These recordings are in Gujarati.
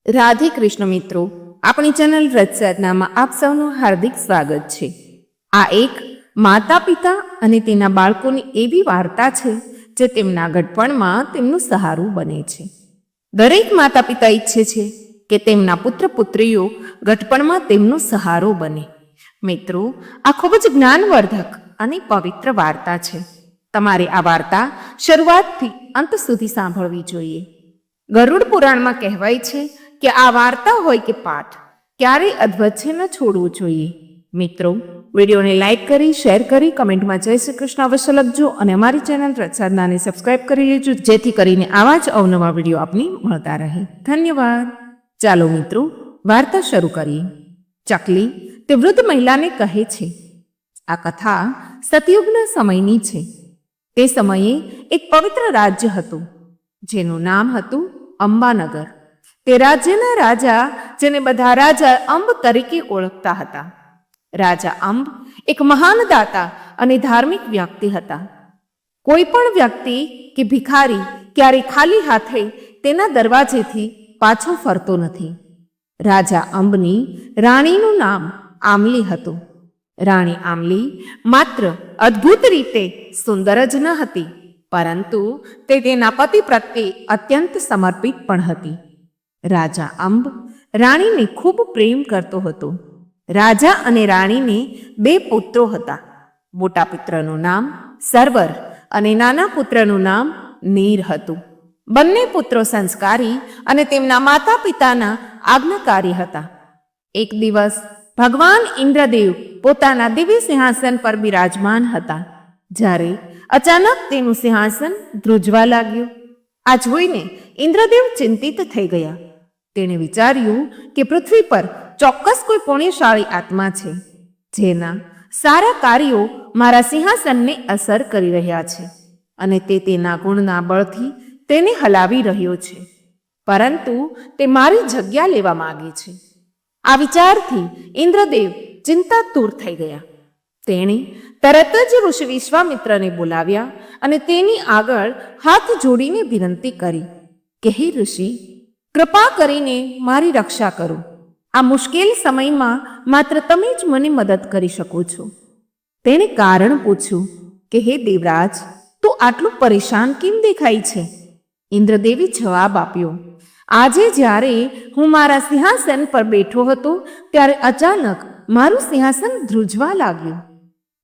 રાધે કૃષ્ણ મિત્રો, આપણી ચેનલ રચસાધનામાં આપ સૌનું હાર્દિક સ્વાગત છે. આ એક માતા પિતા અને તેના બાળકોની એવી વાર્તા છે જે તેમના ઘડપણમાં તેમનું સહારું બને છે. દરેક માતા પિતા ઈચ્છે છે કે તેમના પુત્ર પુત્રીઓ ઘડપણમાં તેમનો સહારો બને. મિત્રો, આ ખૂબ જ જ્ઞાનવર્ધક અને પવિત્ર વાર્તા છે. તમારે આ વાર્તા શરૂઆતથી અંત સુધી સાંભળવી જોઈએ. ગરુડ પુરાણમાં કહેવાય છે કે આ વાર્તા હોય કે પાઠ ક્યારેય અધવચ્ચે ન છોડવું જોઈએ. મિત્રો, વિડીયોને લાઇક કરી, શેર કરી, કમેન્ટમાં જય શ્રી કૃષ્ણ અવશ્ય લખજો અને અમારી ચેનલ રચસાધનાને સબસ્ક્રાઇબ કરી લેજો, જેથી કરીને આવા જ અવનવા વિડીયો આપને મળતા રહે. ધન્યવાદ. ચાલો મિત્રો, વાર્તા શરૂ કરીએ. ચકલી તે વૃદ્ધ મહિલાને કહે છે, આ કથા સતયુગના સમયની છે. તે સમયે એક પવિત્ર રાજ્ય હતું જેનું નામ હતું અંબાનગર. તે રાજ્યના રાજા, જેને બધા રાજા અંબ તરીકે ઓળખતા હતા. રાજા અંબ એક મહાન દાતા અને ધાર્મિક વ્યક્તિ હતા. કોઈ પણ વ્યક્તિ કે ભિખારી ક્યારેય ખાલી હાથે તેના દરવાજેથી પાછો ફરતો નથી. રાજા અંબની રાણીનું નામ આમલી હતું. રાણી આમલી માત્ર અદ્ભુત રીતે સુંદર જ ન હતી, પરંતુ તે તેના પતિ પ્રત્યે અત્યંત સમર્પિત પણ હતી. રાજા અંબ રાણીને ખૂબ પ્રેમ કરતો હતો. રાજા અને રાણીને 2 પુત્રો હતા. મોટા પુત્રનું નામ સર્વર અને નાના પુત્રનું નામ નીર હતું. બંને પુત્રો સંસ્કારી અને તેમના માતા પિતાના આજ્ઞાકારી હતા. એક દિવસ ભગવાન ઇન્દ્રદેવ પોતાના દિવ્ય સિંહાસન પર બિરાજમાન હતા, જ્યારે અચાનક તેનું સિંહાસન ધ્રુજવા લાગ્યું. આ જોઈને ઇન્દ્રદેવ ચિંતિત થઈ ગયા. તેણે વિચાર્યું કે પૃથ્વી પર ચોક્કસ કોઈ પુણ્યશાળી આત્મા છે, જેના સારા કાર્યો મારા સિંહાસનને અસર કરી રહ્યા છે અને તે તેના ગુણના બળથી તેને હલાવી રહ્યો છે, પરંતુ તે મારી જગ્યા લેવા માંગે છે. આ વિચારથી ઇન્દ્રદેવ ચિંતાતુર થઈ ગયા. તેણે તરત જ ઋષિ વિશ્વામિત્રને બોલાવ્યા અને તેની આગળ હાથ જોડીને વિનંતી કરી કે હે ઋષિ, કૃપા કરીને મારી રક્ષા કરો. આ મુશ્કેલ સમયમાં માત્ર તમે જ મને મદદ કરી શકો છો. તેણે કારણ પૂછ્યું કે હે દેવરાજ, તું આટલું પરેશાન કેમ દેખાય છે? ઇન્દ્રદેવે જવાબ આપ્યો, આજે જ્યારે હું મારા સિંહાસન પર બેઠો હતો ત્યારે અચાનક મારું સિંહાસન ધ્રુજવા લાગ્યું.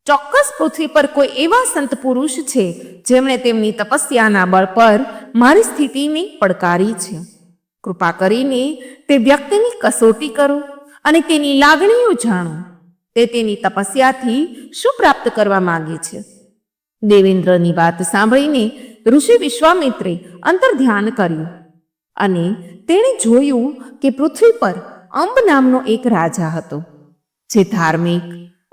ચોક્કસ પૃથ્વી પર કોઈ એવા સંત પુરુષ છે જેમણે તેમની તપસ્યાના બળ પર મારી સ્થિતિને પડકારી છે. કૃપા કરીને તે વ્યક્તિની કસોટી કરો અને તેની લાગણીઓ જાણો. તે તેની તપસ્યાથી શું પ્રાપ્ત કરવા માંગે છે? દેવેન્દ્રની વાત સાંભળીને ઋષિ વિશ્વામિત્રે અંતર્ધ્યાન કર્યું અને તેણે જોયું કે પૃથ્વી પર અંબ નામનો એક રાજા હતો, જે ધાર્મિક,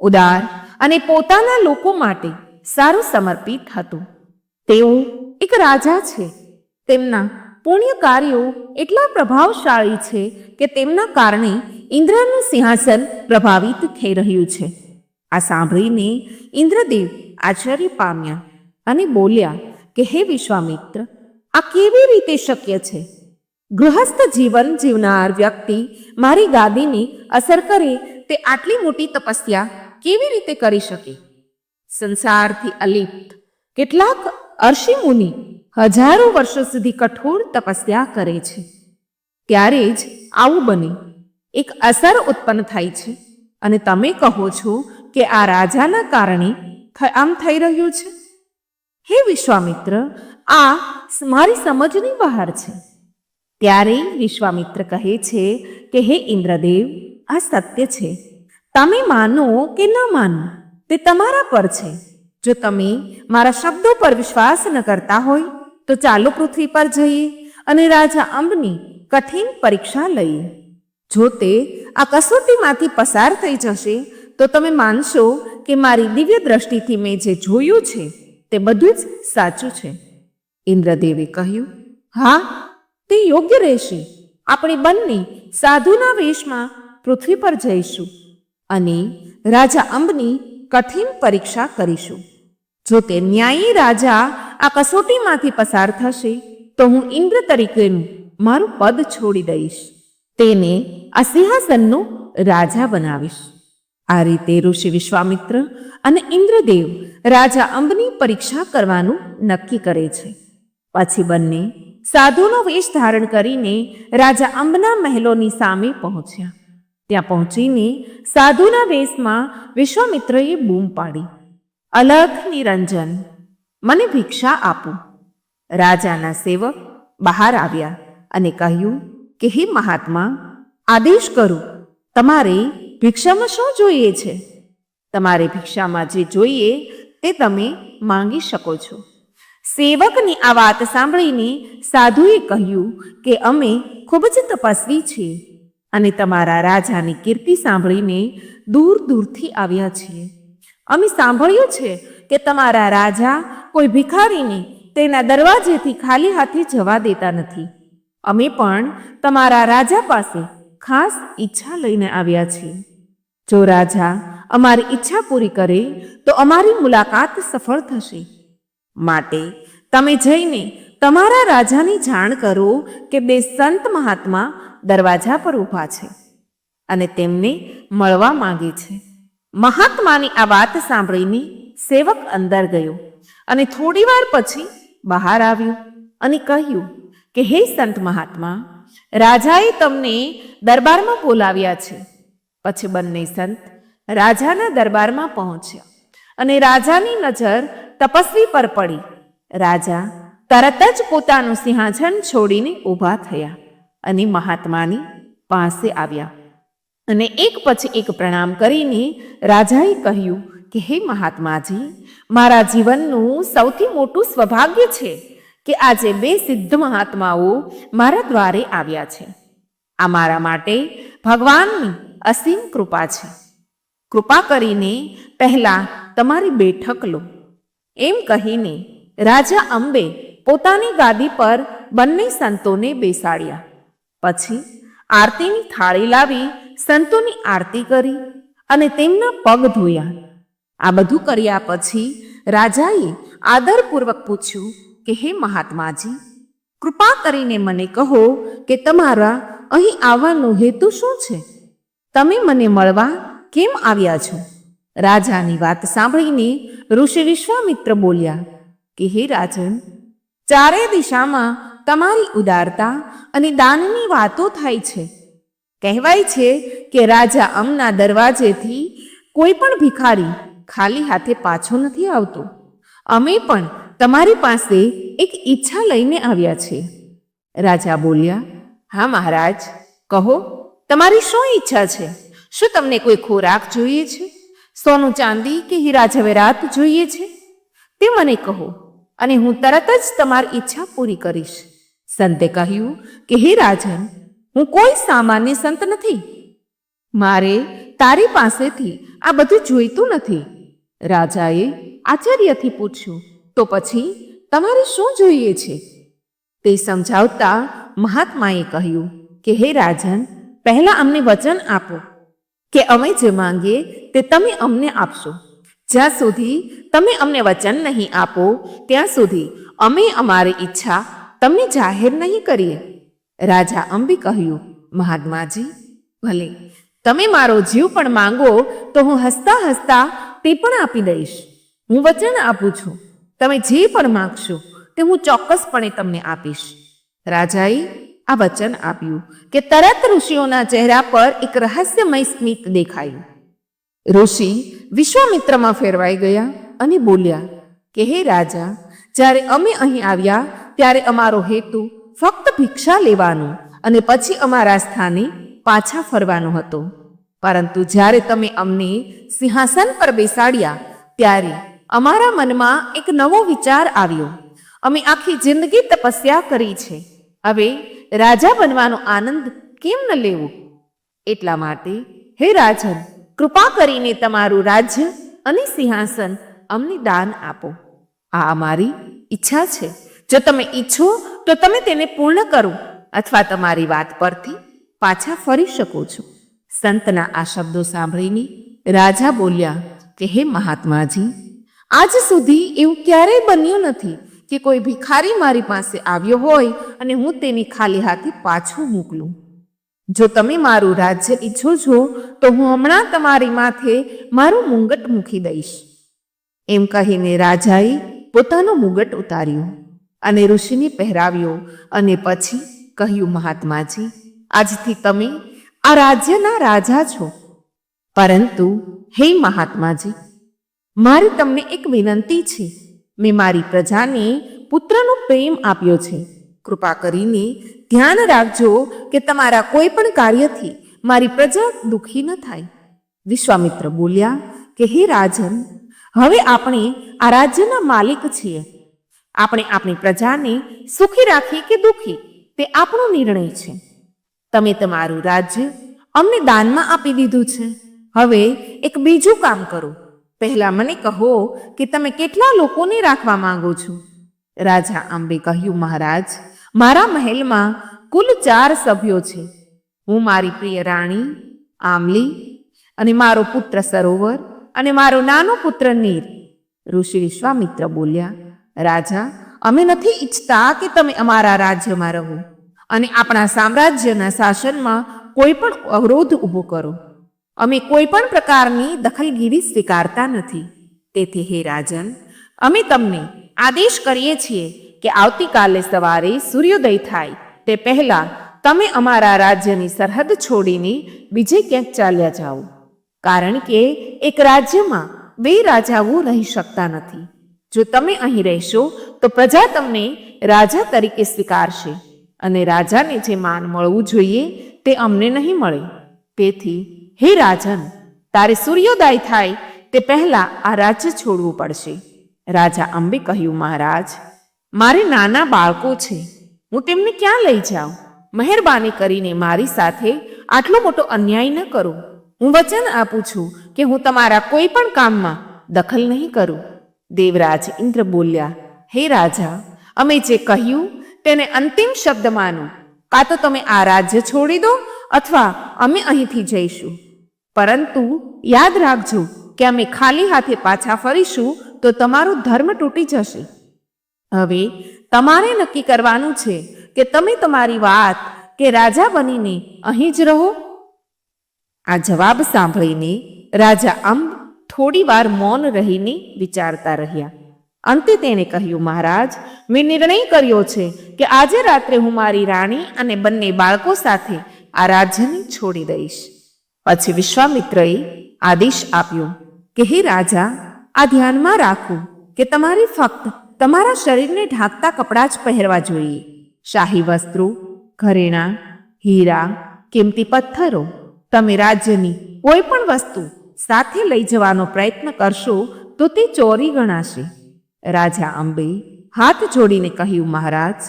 ઉદાર અને પોતાના લોકો માટે સારું સમર્પિત હતું. તેઓ એક રાજા છે. તેમના પુણ્ય કાર્યો એટલા પ્રભાવશાળી છે કે તેમના કારણે ઇન્દ્રનું સિંહાસન પ્રભાવિત થઈ રહ્યું છે. આ સાંભળીને ઇન્દ્રદેવ આશ્ચર્ય પામ્યા અને બોલ્યા કે હે વિશ્વામિત્ર, આ કેવી રીતે શક્ય છે? ગૃહસ્થ જીવન જીવનાર વ્યક્તિ મારી ગાદીને અસર કરે તે આટલી મોટી તપસ્યા કેવી રીતે કરી શકે? સંસારથી અલિપ્ત કેટલાક ઋષિ મુનિ હજારો વર્ષો સુધી કઠોર તપસ્યા કરે છે, ત્યારે જ આવું બને, એક અસર ઉત્પન્ન થાય છે અને તમે કહો છો કે આ રાજાના કારણે આમ થઈ રહ્યું છે? હે વિશ્વામિત્ર, આ મારી સમજની બહાર છે. ત્યારે વિશ્વામિત્ર કહે છે કે હે ઇન્દ્રદેવ, આ સત્ય છે. તમે માનો કે ન માનો તે તમારા પર છે. જો તમે મારા શબ્દો પર વિશ્વાસ ન કરતા હોય તો ચાલો પૃથ્વી પર જઈએ અને રાજા અંબની કઠિન પરીક્ષા લઈએ. જો તે આ કસોટીમાંથી પસાર થઈ જશે તો તમે માનશો કે મારી દિવ્ય દ્રષ્ટિથી મેં જે જોયું છે તે બધું જ સાચું છે. ઇન્દ્રદેવે કહ્યું, હા, તે યોગ્ય રહેશે. આપણે બંને સાધુના વેશમાં પૃથ્વી પર જઈશું અને રાજા અંબની કઠિન પરીક્ષા કરીશું. જો તે ન્યાયી રાજા આ કસોટીમાંથી પસાર થશે તો હું ઇન્દ્ર તરીકેનું મારું પદ છોડી દઈશ તેને આ સિંહાસનનો રાજા બનાવીશ. આ રીતે ઋષિ વિશ્વામિત્ર અને ઇન્દ્રદેવ રાજા અંબની પરીક્ષા કરવાનું નક્કી કરે છે. પછી બંને સાધુનો વેશ ધારણ કરીને રાજા અંબના મહેલોની સામે પહોંચ્યા. ત્યાં પહોંચીને સાધુના વેશમાં વિશ્વામિત્રએ બૂમ પાડી, અલખ નિરંજન, મને ભિક્ષા આપો. રાજાના સેવક બહાર આવ્યા અને કહ્યું કે હે મહાત્મા, આદેશ કરો, તમારે ભિક્ષામાં શું જોઈએ છે? તમારે ભિક્ષામાં જે જોઈએ તે તમે માંગી શકો છો. સેવકની આ વાત સાંભળીને સાધુએ કહ્યું કે અમે ખૂબ જ તપસ્વી છીએ અને તમારા રાજાની કીર્તિ સાંભળીને દૂર દૂરથી આવ્યા છીએ. અમે સાંભળ્યું છે કે તમારા રાજા કોઈ ભિખારીને તેના દરવાજેથી ખાલી હાથે જવા દેતા નથી. અમે પણ તમારા રાજા પાસે ખાસ ઈચ્છા લઈને આવ્યા છીએ. જો રાજા અમારી ઈચ્છા પૂરી કરે તો અમારી મુલાકાત સફળ થશે. માટે તમે જઈને તમારા રાજાની જાણ કરો કે બે સંત મહાત્મા દરવાજા પર ઊભા છે અને તેમને મળવા માંગે છે. મહાત્માની આ વાત સાંભળીને સેવક અંદર ગયો અને થોડી વાર પછી બહાર આવ્યો અને કહ્યું કે હે સંત મહાત્મા, રાજાએ તમને દરબારમાં બોલાવ્યા છે. પછી બંને સંત રાજાના દરબારમાં પહોંચ્યા અને રાજાની નજર તપસ્વી પર પડી. રાજા તરત જ પોતાનું સિંહાસન છોડીને ઊભા થયા અને મહાત્માની પાસે આવ્યા અને એક પછી એક પ્રણામ કરીને રાજાએ કહ્યું કે હે મહાત્માજી, મારા જીવનનું સૌથી મોટું સૌભાગ્ય છે કે આજે બે સિદ્ધ મહાત્માઓ મારા દ્વારે આવ્યા છે. આ મારા માટે ભગવાનની અસીમ કૃપા છે. કૃપા કરીને પહેલા તમારી બેઠક લો. એમ કહીને રાજા અંબે પોતાની ગાદી પર બંને સંતોને બેસાડ્યા. પછી આરતીની થાળી લાવી સંતોની આરતી કરી અને તેમના પગ ધોયા. આ બધું કર્યા પછી રાજાએ આદરપૂર્વક પૂછ્યું કે હે મહાત્માજી, કૃપા કરીને મને કહો કે તમારા અહીં આવવાનો હેતુ શું છે? તમે મને મળવા કેમ આવ્યા છો? રાજાની વાત સાંભળીને ઋષિ વિશ્વામિત્ર બોલ્યા કે હે રાજન, ચારે દિશામાં તમારી ઉદારતા અને દાનની વાતો થાય છે. કહેવાય છે કે રાજા અમના દરવાજેથી કોઈ પણ ભિખારી ખાલી હાથે પાછો નથી આવતો. અમે પણ તમારી પાસે એક ઈચ્છા લઈને આવ્યા છીએ. રાજા બોલ્યા, હા મહારાજ, કહો, તમારી શું ઈચ્છા છે? શું તમને કોઈ ખોરાક જોઈએ છે? સોનું ચાંદી કે હીરા જવેરાત જોઈએ છે? તે મને કહો અને હું તરત જ તમારી ઈચ્છા પૂરી કરીશ. સંતે કહ્યું કે હે રાજન, હું કોઈ સામાન્ય સંત નથી. મારે તારી પાસેથી આ બધું જોઈતું નથી. રાજાએ આશ્ચર્યથી પૂછ્યું, તો પછી તમારે શું જોઈએ છે? તે સમજાવતા મહાત્માએ કહ્યું કે હે રાજન, પહેલા અમને વચન આપો કે અમે જે માંગીએ તે તમે અમને આપશો. જ્યાં સુધી તમે અમને વચન નહીં આપો ત્યાં સુધી અમે અમારી ઈચ્છા તમને જાહેર નહીં કરીએ. રાજા અંબે કહ્યું, મહાત્માજી, ભલે તમે મારો જીવ પણ માંગો તો હું હસતા હસતા તે પણ આપી દઈશ. હું વચન આપું છું, તમે જે પણ માંગશો તે હું ચોક્કસપણે તમને આપીશ. રાજાએ આ વચન આપ્યું કે તરત ઋષિઓના ચહેરા પર એક રહસ્યમય સ્મિત દેખાયું. ઋષિ વિશ્વામિત્રમાં ફેરવાઈ ગયા અને બોલ્યા કે હે રાજા, જ્યારે અમે અહીં આવ્યા ત્યારે અમારો હેતુ ફક્ત ભિક્ષા લેવાનો અને પછી અમારા સ્થાને પાછા ફરવાનો હતો. પરંતુ જ્યારે તમે અમને સિંહાસન પર બેસાડ્યા ત્યારે અમારા મનમાં એક નવો વિચાર આવ્યો. અમે આખી જિંદગી તપસ્યા કરી છે, હવે રાજા બનવાનો આનંદ કેમ ન લેવો? એટલા માટે હે રાજન, કૃપા કરીને તમારું રાજ્ય અને સિંહાસન અમને દાન આપો. આ અમારી ઈચ્છા છે. જો તમે ઈચ્છો તો તમે તેને પૂર્ણ કરો અથવા તમારી વાત પરથી પાછા ફરી શકો છો. સંતના આ શબ્દો સાંભળીને રાજા બોલ્યા કે હે મહાત્માજી, આજ સુધી એવું ક્યારેય બન્યું નથી કે કોઈ ભિખારી મારી પાસે આવ્યો હોય અને હું તેની ખાલી હાથે પાછું મોકલું. જો તમે મારું રાજ્ય ઈચ્છો છો તો હું હમણાં તમારી માથે મારું મુંગટ મૂકી દઈશ. એમ કહીને રાજાએ પોતાનો મુગટ ઉતાર્યો અને ઋષિને પહેરાવ્યો અને પછી કહ્યું, મહાત્માજી, આજથી તમે આ રાજ્યના રાજા છો. પરંતુ હે મહાત્માજી, મારી તમને એક વિનંતી છે. મેં મારી પ્રજાને પુત્રનો પ્રેમ આપ્યો છે. કૃપા કરીને ધ્યાન રાખજો કે તમારા કોઈ પણ કાર્યથી મારી પ્રજા દુઃખી ન થાય. વિશ્વામિત્ર બોલ્યા કે હે રાજન, હવે આપણે આ રાજ્યના માલિક છીએ. આપણે આપણી પ્રજાને સુખી રાખી કે દુઃખી તે આપણો નિર્ણય છે. તમે તમારું રાજ્ય અમને દાનમાં આપી દીધું છે. હવે એક બીજું કામ કરો. પહેલા મને કહો કે તમે કેટલા લોકોને રાખવા માંગો છો? રાજા અંબે કહ્યું, મહારાજ, મારા મહેલમાં કુલ 4 સભ્યો છે. હું, મારી પ્રિય રાણી આમલી, અને મારો પુત્ર સરોવર, અને મારો નાનો પુત્ર નીર. ઋષિ વિશ્વામિત્ર બોલ્યા, રાજા, અમે નથી ઈચ્છતા કે તમે અમારા રાજ્યમાં રહો અને આપણા સામ્રાજ્યના શાસનમાં કોઈ પણ અવરોધ ઊભો કરો. અમે કોઈ પણ પ્રકારની દખલગીરી સ્વીકારતા નથી. તેથી હે રાજન, અમે તમને આદેશ કરીએ છીએ કે આવતીકાલે સવારે સૂર્યોદય થાય તે પહેલાં તમે અમારા રાજ્યની સરહદ છોડીને બીજે ક્યાંક ચાલ્યા જાઓ. કારણ કે એક રાજ્યમાં 2 રાજાઓ રહી શકતા નથી. જો તમે અહીં રહેશો તો પ્રજા તમને રાજા તરીકે સ્વીકારશે અને રાજાને જે માન મળવું જોઈએ તે અમને નહીં મળે. તેથી હે રાજન, તારે સૂર્યોદય થાય તે પહેલાં આ રાજ્ય છોડવું પડશે. રાજા અંબે કહ્યું, મહારાજ, મારે નાના બાળકો છે. હું તેમને ક્યાં લઈ જાઉં? મહેરબાની કરીને મારી સાથે આટલો મોટો અન્યાય ન કરો. હું વચન આપું છું કે હું તમારા કોઈ પણ કામમાં દખલ નહીં કરું. દેવરાજ ઇન્દ્ર બોલ્યા, હે રાજા, અમે જે કહ્યું તેને અંતિમ શબ્દ માનો. કાં તો તમે આ રાજ્ય છોડી દો અથવા અમે અહીંથી જઈશું. પરંતુ યાદ રાખજો કે અમે ખાલી હાથે પાછા ફરીશું તો તમારો ધર્મ તૂટી જશે. હવે તમારે નક્કી કરવાનું છે કે તમે તમારી વાત કે રાજા બનીને અહીં જ રહો. આ જવાબ સાંભળીને રાજા અંબ થોડી વાર મૌન રહીને વિચારતા રહ્યા. અંતે તેણે કહ્યું, મહારાજ, મેં નિર્ણય કર્યો છે કે આજે રાત્રે હું મારી રાણી અને બંને બાળકો સાથે આ રાજ્યને છોડી દઈશ. પછી વિશ્વામિત્રએ આદેશ આપ્યો કે હે રાજા, આ ધ્યાનમાં રાખો કે તમારે ફક્ત તમારા શરીરને ઢાંકતા કપડાં જ પહેરવા જોઈએ. શાહી વસ્ત્રો, ઘરેણાં, હીરા, કિંમતી પથ્થરો, તમે રાજ્યની કોઈ પણ વસ્તુ સાથે લઈ જવાનો પ્રયત્ન કરશો તો તે ચોરી ગણાશે. રાજા અંબે હાથ જોડીને કહ્યું, મહારાજ,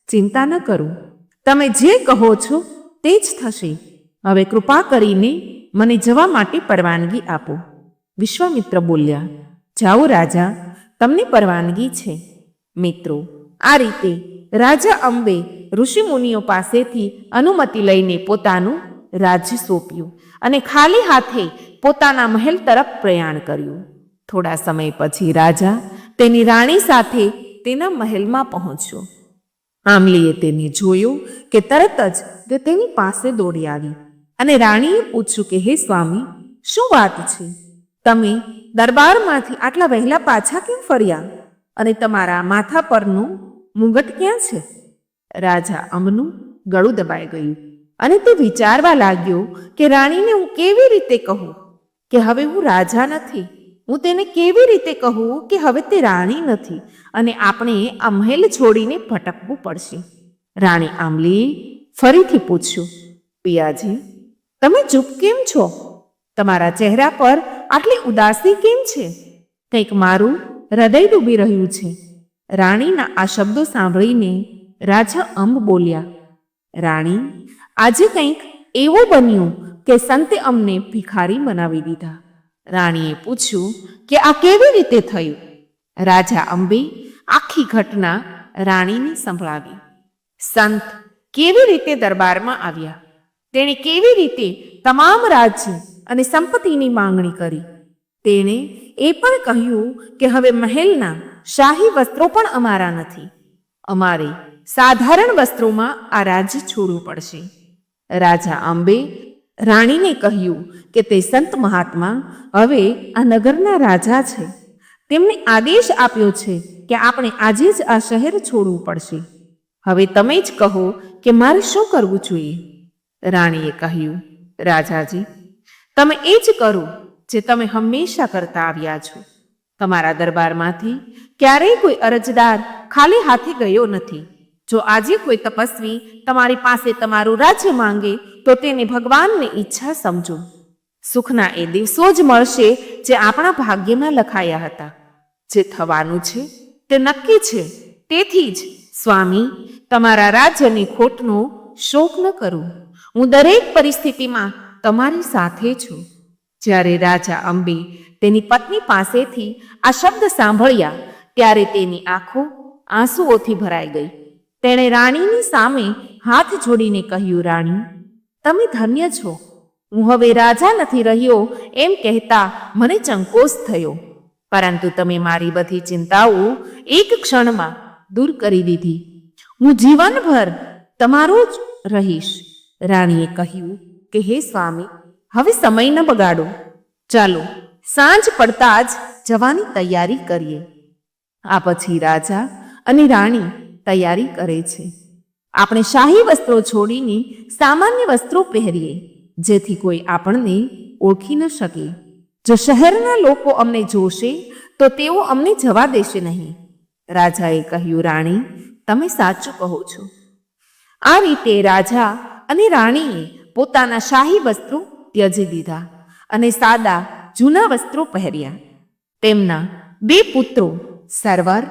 ચિંતા ન કરો. તમે જે કહો છો તે જ થશે. હવે કૃપા કરીને મને જવા માટે પરવાનગી આપો. વિશ્વામિત્ર બોલ્યા, જાઓ રાજા, તમને પરવાનગી છે. મિત્રો, આ રીતે રાજા અંબે ઋષિમુનિઓ પાસેથી અનુમતિ લઈને પોતાનું રાજ્ય સોંપ્યું અને ખાલી હાથે પોતાના મહેલ તરફ પ્રયાણ કર્યું. થોડા સમય પછી રાજા તેની રાણી સાથે તેના મહેલમાં પહોંચ્યો. આમલીએ તેને જોયો કે તરત જ તે તેની પાસે દોડી આવી અને રાણીએ પૂછ્યું કે હે સ્વામી, શું વાત છે? તમે દરબારમાંથી આટલા વહેલા પાછા કેમ ફર્યા? અને તમારા માથા પરનું મુગટ ક્યાં છે? રાજા અંબનું ગળું દબાઈ ગયું અને તે વિચારવા લાગ્યો કે રાણીને હું કેવી રીતે કહું કે હવે હું રાજા નથી. હું તેને કેવી રીતે કહું કે હવે તે રાણી નથી અને આપણે આ મહેલ છોડીને ભટકવું પડશે. રાણી આમલીએ ફરીથી પૂછ્યું, પિયાજી, તમે ચૂપ કેમ છો? તમારા ચહેરા પર આટલી ઉદાસી કેમ છે? કંઈક મારું હૃદય ડૂબી રહ્યું છે. રાણીના આ શબ્દો સાંભળીને રાજા અંબ બોલ્યા, રાણી, આજે કંઈક એવું બન્યું કે સંતે અમને ભિખારી બનાવી દીધા. રાણીએ પૂછ્યું કે આ કેવી રીતે થયું? રાજા અંબે આખી ઘટના રાણીને સંભળાવી. સંત કેવી રીતે દરબારમાં આવ્યા, તેણે કેવી રીતે તમામ રાજ્ય અને સંપત્તિની માંગણી કરી. તેણે એ પણ કહ્યું કે હવે મહેલના શાહી વસ્ત્રો પણ અમારા નથી. અમારે સાધારણ વસ્ત્રોમાં આ રાજ્ય છોડવું પડશે. રાજા અંબે રાણીને કહ્યું કે તે સંત મહાત્મા હવે આ નગરના રાજા છે. તેમણે આદેશ આપ્યો છે કે આપણે આજે જ આ શહેર છોડવું પડશે. હવે તમે જ કહો કે મારે શું કરવું જોઈએ? રાણીએ કહ્યું, રાજાજી, તમે એ જ કરો જે તમે હંમેશા કરતા આવ્યા છો. તમારા દરબારમાંથી ક્યારેય કોઈ અરજદાર ખાલી હાથે ગયો નથી. જો આજે કોઈ તપસ્વી તમારી પાસે તમારું રાજ્ય માંગે તો તેને ભગવાનની ઈચ્છા સમજો. સુખના એ દિવસો જ મળશે જે આપણા ભાગ્યમાં લખાયા હતા. જે થવાનું છે તે નક્કી છે. તેથી જ સ્વામી, તમારા રાજ્યની ખોટનો શોક ન કરો. હું દરેક પરિસ્થિતિમાં તમારી સાથે છું. જ્યારે રાજા અંબે તેની પત્ની પાસેથી આ શબ્દ સાંભળ્યા ત્યારે તેની આંખો આંસુઓથી ભરાઈ ગઈ. તેણે રાણીની સામે હાથ જોડીને કહ્યું, રાણી, તમે ધન્ય છો. હું હવે રાજા નથી રહ્યો એમ કહેતા મને ચંકોસ થયો, પરંતુ તમે મારી બધી ચિંતાઓ એક ક્ષણમાં દૂર કરી દીધી. હું જીવનભર તમારો જ રહીશ. રાણીએ કહ્યું કે હે સ્વામી, હવે સમય ન બગાડો. ચાલો સાંજ પડતા જ જવાની તૈયારી કરીએ. આ પછી રાજા અને રાણી તૈયારી કરે છે. આપણે શાહી વસ્ત્રો છોડીને સામાન્ય વસ્ત્રો પહેરીએ, જેથી કોઈ આપણને ઓળખી ન શકે. જો શહેરના લોકો અમને જોશે તો તેઓ અમને જવા દેશે નહીં. રાજાએ કહ્યું, રાણી, તમે સાચું કહો છો. આ રીતે રાજા અને રાણીએ પોતાના શાહી વસ્ત્રો ત્યજી દીધા અને સાદા જૂના વસ્ત્રો પહેર્યા. તેમના 2 પુત્રો સરવર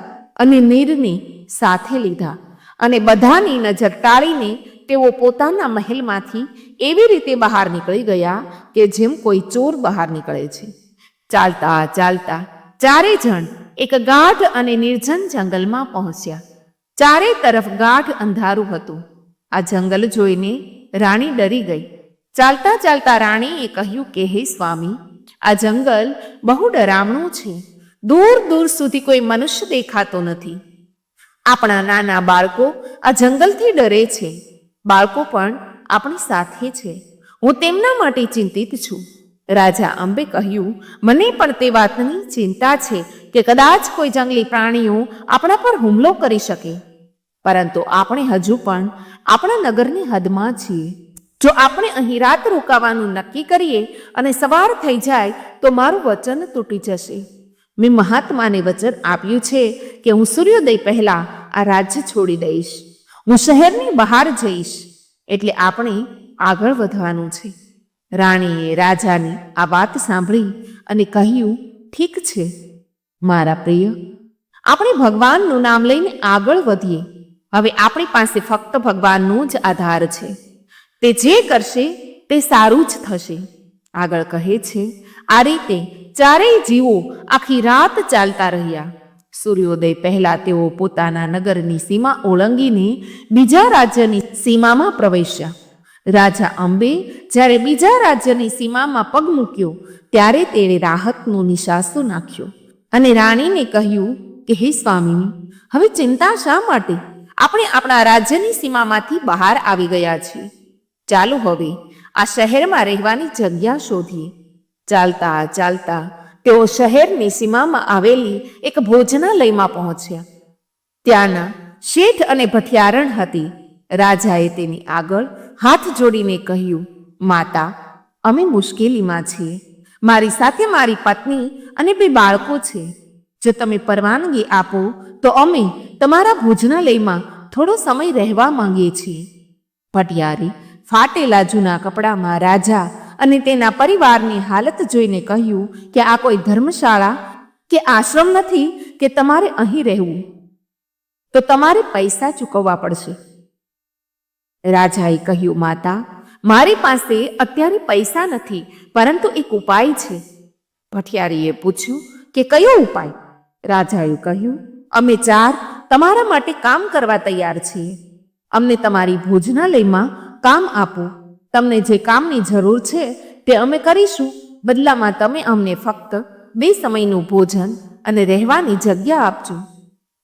અને નીરને સાથે લીધા અને બધાની નજર ટાળીને તેઓ પોતાના મહેલમાંથી એવી રીતે બહાર નીકળી ગયા કે જેમ કોઈ ચોર બહાર નીકળે છે. ચાલતા ચાલતા 4 જણ એક ગાઢ અને નિર્જન જંગલમાં પહોંચ્યા. ચારે તરફ ગાઢ અંધારું હતું. આ જંગલ જોઈને રાણી ડરી ગઈ. ચાલતા ચાલતા રાણીએ કહ્યું કે હે સ્વામી, આ જંગલ બહુ ડરામણું છે. દૂર દૂર સુધી કોઈ મનુષ્ય દેખાતો નથી. આપણા નાના બાળકો આ જંગલથી ડરે છે. બાળકો પણ આપણી સાથે છે. હું તેમના માટે ચિંતિત છું. રાજા અંબે કહ્યું, મને પણ તે વાતની ચિંતા છે કે કદાચ કોઈ જંગલી પ્રાણીઓ આપણા પર હુમલો કરી શકે. પરંતુ આપણે હજુ પણ આપણા નગરની હદમાં છીએ. જો આપણે અહીં રાત રોકાવાનું નક્કી કરીએ અને સવાર થઈ જાય તો મારું વચન તૂટી જશે. મેં મહાત્માને વચન આપ્યું છે કે હું સૂર્યોદય પહેલા આ રાજ્ય છોડી દઈશ. હું શહેરની બહાર જઈશ. એટલે આપણે આગળ વધવાનું છે. રાણીએ રાજાની આ વાત સાંભળી અને કહ્યું, ઠીક છે મારા પ્રિય, આપણે ભગવાનનું નામ લઈને આગળ વધીએ. હવે આપણી પાસે ફક્ત ભગવાનનો જ આધાર છે. તે જે કરશે તે સારું જ થશે. આગળ કહે છે, આ રીતે 4 જીવો આખી રાત ચાલતા રહ્યા. સૂર્યોદય પહેલા તેઓ પોતાના નગરની સીમા ઓળંગીને બીજા રાજ્યની સીમામાં પ્રવેશ્યા. રાજા અંબે જ્યારે બીજા રાજ્યની સીમામાં પગ મૂક્યો ત્યારે તેણે રાહતનો નિશ્વાસો નાખ્યો અને રાણીને કહ્યું કે હે સ્વામિની, હવે ચિંતા શા માટે? આપણે આપણા રાજ્યની સીમામાંથી બહાર આવી ગયા છીએ. ચાલો હવે આ શહેરમાં રહેવાની જગ્યા શોધીએ. ચાલતા ચાલતા તેઓ શહેરની સીમામાં આવેલી એક ભોજનાલયમાં પહોંચ્યા. ત્યાંના શેઠ અને ભઠિયારણ હતી. રાજાએ તેની આગળ હાથ જોડીને કહ્યું, માતા, અમે મુશ્કેલીમાં છીએ. મારી સાથે મારી પત્ની અને 2 બાળકો છે. જો તમે પરવાનગી આપો તો અમે તમારા ભોજનાલયમાં થોડો સમય રહેવા માંગીએ છીએ. ભટિયારી ફાટેલા જૂના કપડામાં રાજા અને તેના પરિવારની હાલત જોઈને કહ્યું કે આ કોઈ ધર્મશાળા કે આશ્રમ નથી કે તમારે અહીં રહેવું. તો તમારે પૈસા ચૂકવવા પડશે. રાજાએ કહ્યું, માતા, મારી પાસે અત્યારે પૈસા નથી, પરંતુ એક ઉપાય છે. ભઠિયારીએ પૂછ્યું કે કયો ઉપાય? રાજાએ કહ્યું, અમે 4 તમારા માટે કામ કરવા તૈયાર છીએ. અમને તમારી ભોજનાલયમાં કામ આપો. તમને જે કામની જરૂર છે તે અમે કરીશું. બદલામાં તમે અમને ફક્ત 2 સમયનું ભોજન અને રહેવાની જગ્યા આપજો.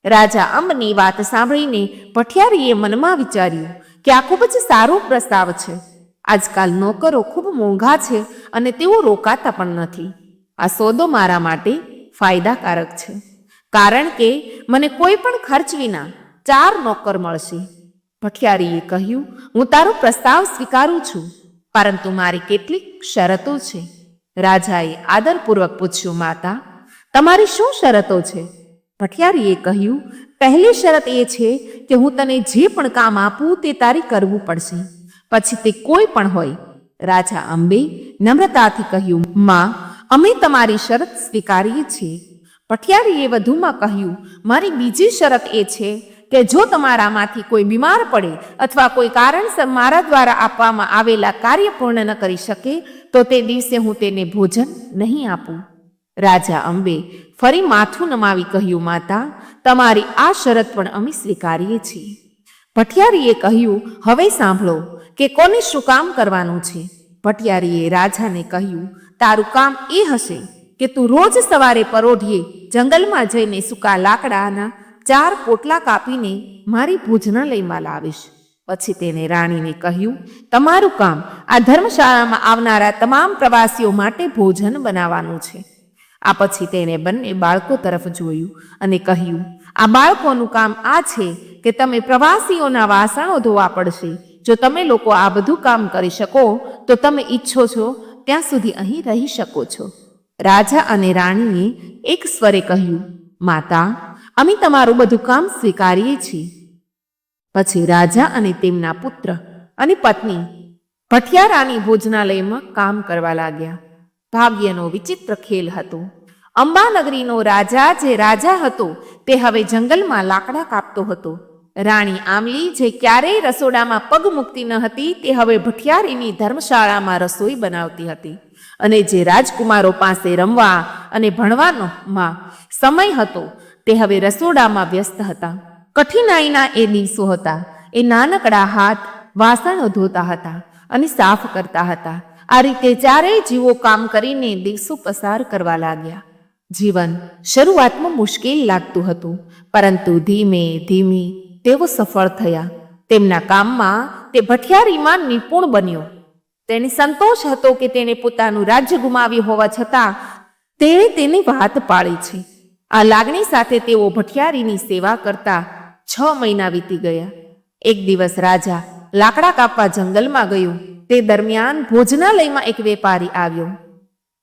રાજા અંબની વાત સાંભળીને ભઠિયારીએ મનમાં વિચાર્યું કે આ ખૂબ જ સારો પ્રસ્તાવ છે. આજકાલ નોકરો ખૂબ મોંઘા છે અને તેઓ રોકાતા પણ નથી. આ સોદો મારા માટે ફાયદાકારક છે, કારણ કે મને કોઈ પણ ખર્ચ વિના 4 નોકર મળશે. ભઠિયારીએ કહ્યું, હું તારો પ્રસ્તાવ સ્વીકારું છું, પરંતુ મારી કેટલીક શરતો છે. રાજાએ આદરપૂર્વક પૂછ્યું, માતા, તમારી શું શરતો છે? ભઠિયારીએ કહ્યું, પહેલી શરત એ છે કે હું તને જે પણ કામ આપું તે તારે કરવું પડશે, પછી તે કોઈ પણ હોય. રાજા અંબે નમ્રતાથી કહ્યું, માં, અમે તમારી શરત સ્વીકારીએ છીએ. ભઠિયારીએ વધુમાં કહ્યું, મારી બીજી શરત એ છે કે જો તમારામાંથી કોઈ બીમાર પડે અથવા કોઈ કારણસર મારા દ્વારા આપવામાં આવેલા કાર્ય પૂર્ણ ન કરી શકે તો તે દિવસે હું તેને ભોજન નહીં આપું. રાજા અંબે ફરી માથું નમાવી કહ્યું, માતા, તમારી આ શરત પણ અમે સ્વીકારીએ છીએ. ભઠિયારીએ કહ્યું, હવે સાંભળો કે કોને શું કામ કરવાનું છે. ભઠિયારીએ રાજાને કહ્યું, તારું કામ એ હશે કે તું રોજ સવારે પરોઢિયે જંગલમાં જઈને સૂકા લાકડાના 4 પોટલા કાપીને મારી ભોજનાલયમાં લાવીશ. પછી તેને રાણીને કહ્યું, તમારું કામ આ ધર્મશાળામાં આવનારા તમામ પ્રવાસીઓ માટે ભોજન બનાવવાનું છે. આ પછી તેણે બંને બાળકો તરફ જોયું અને કહ્યું, આ બાળકોનું કામ આ છે કે તમે પ્રવાસીઓના વાસણો ધોવા પડશે. જો તમે લોકો આ બધું કામ કરી શકો તો તમે ઈચ્છો છો ત્યાં સુધી અહીં રહી શકો છો. રાજા અને રાણીએ એક સ્વરે કહ્યું, માતા, અમે તમારું બધું કામ સ્વીકારીએ છીએ. પછી રાજા અને તેમના પુત્ર અને પત્ની ભઠિયારાની ભોજનાલયમાં કામ કરવા લાગ્યા. ભાગ્યનો વિચિત્ર ખેલ હતો. અંબાનગરીનો રાજા જે રાજા હતો તે હવે જંગલમાં લાકડા કાપતો હતો. રાણી આમલી જે ક્યારેય રસોડામાં પગ મૂકતી ન હતી તે હવે ભઠિયારીની ધર્મશાળામાં રસોઈ બનાવતી હતી. અને જે રાજકુમારો પાસે રમવા અને ભણવાનો સમય હતો તે હવે રસોડામાં વ્યસ્ત હતા. કઠિનાઈના એ દિવસો હતા. એ નાનકડા હાથ વાસણો ધોતા હતા અને સાફ કરતા હતા. આ રીતે 4 જીવો કામ કરીને દિવસો પસાર કરવા લાગ્યા. જીવન શરૂઆતમાં મુશ્કેલ લાગતું હતું, પરંતુ ધીમે ધીમે તેઓ સફળ થયા. તેમના કામમાં તે ભઠિયારીમાં નિપુણ બન્યો. તેને સંતોષ હતો કે તેણે પોતાનું રાજ્ય ગુમાવ્યું હોવા છતાં તેણે તેની વાત પાળી છે. આ લાગણી સાથે તેઓ ભઠિયારીની સેવા કરતા 6 મહિના વીતી ગયા. એક દિવસ રાજા લાકડા કાપવા જંગલમાં ગયું. તે દરમિયાન ભોજનાલયમાં એક વેપારી આવ્યો.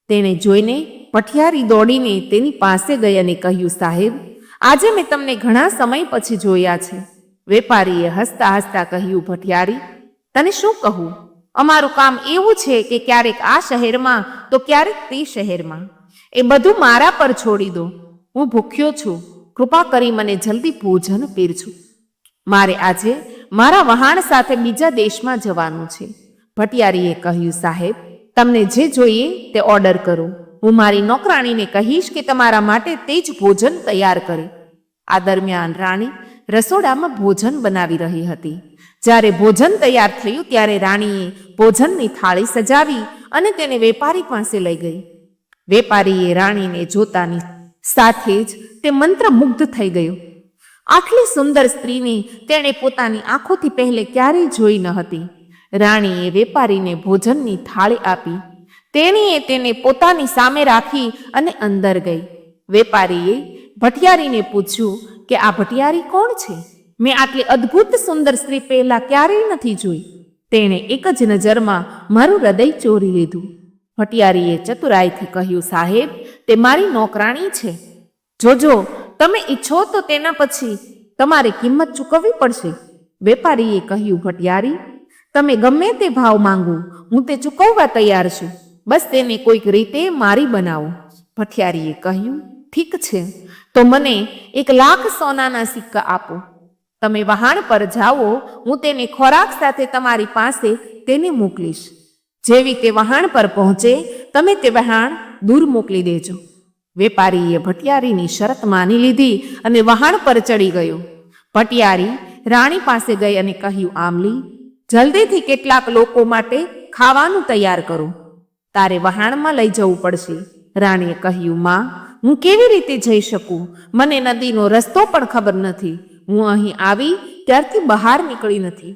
તેને જોઈને ભઠિયારી દોડીને તેની પાસે ગઈ અને કહ્યું, સાહેબ, આજે મેં તમને ઘણા સમય પછી જોયા છે. વેપારીએ હસતા હસતા કહ્યું, ભઠિયારી, તને શું કહું? અમારું કામ એવું છે કે ક્યારેક આ શહેરમાં તો ક્યારેક તે શહેરમાં. એ બધું મારા પર છોડી દો. હું ભૂખ્યો છું. કૃપા કરી મને જલ્દી ભોજન પીરજો. મારે આજે મારા વહાણ સાથે બીજા દેશમાં જવાનું છે. ભટિયારીએ કહ્યું, સાહેબ, તમને જે જોઈએ તે ઓર્ડર કરો. હું મારી નોકરાણીને કહીશ કે તમારા માટે તે જ ભોજન તૈયાર કરે. આ દરમિયાન રાણી રસોડામાં ભોજન બનાવી રહી હતી. જ્યારે ભોજન તૈયાર થયું ત્યારે રાણીએ ભોજનની થાળી સજાવી અને તેને વેપારી પાસે લઈ ગઈ. વેપારીએ રાણીને જોતાની સાથે જ તે મંત્રમુગ્ધ થઈ ગયો. આટલી સુંદર સ્ત્રીને તેણે પોતાની આંખોથી પહેલે ક્યારેય જોઈ ન હતી. રાણીએ વેપારીને ભોજનની થાળી આપી. તેણીએ તેને પોતાની સામે રાખી અને અંદર ગઈ. વેપારીએ ભટિયારીને પૂછ્યું કે આ ભટિયારી કોણ છે? મેં આટલી અદ્ભુત સુંદર સ્ત્રી પહેલા ક્યારેય નથી જોઈ. તેણે એક જ નજરમાં મારું હૃદય ચોરી લીધું. ભટિયારીએ ચતુરાઈથી કહ્યું, સાહેબ, તે મારી નોકરાણી છે. જોજો, તમે ઈચ્છો તો તેના પછી તમારે કિંમત ચૂકવવી પડશે. વેપારીએ કહ્યું, ભટિયારી, તમે ગમે તે ભાવ માંગો, હું તે ચૂકવવા તૈયાર છું. બસ તેને કોઈક રીતે મારી બનાવો. ભટિયારીએ કહ્યું, ઠીક છે, તો મને 1,00,000 સોનાના સિક્કા આપો. તમે વહાણ પર જાઓ, હું તેને ખોરાક સાથે તમારી પાસે તેને મોકલીશ. જેવી તે વહાણ પર પહોંચે તમે તે વહાણ દૂર મોકલી દેજો. વેપારીએ ભટિયારીની શરત માની લીધી અને વહાણ પર ચડી ગયો. ભટિયારી રાણી પાસે ગઈ અને કહ્યું, આમલી, જલ્દીથી કેટલાક લોકો માટે ખાવાનું તૈયાર કરો. તારે વહાણમાં લઈ જવું પડશે. રાણીએ કહ્યું, માં, હું કેવી રીતે જઈ શકું? મને નદીનો રસ્તો પણ ખબર નથી. હું અહીં આવી ત્યારથી બહાર નીકળી નથી.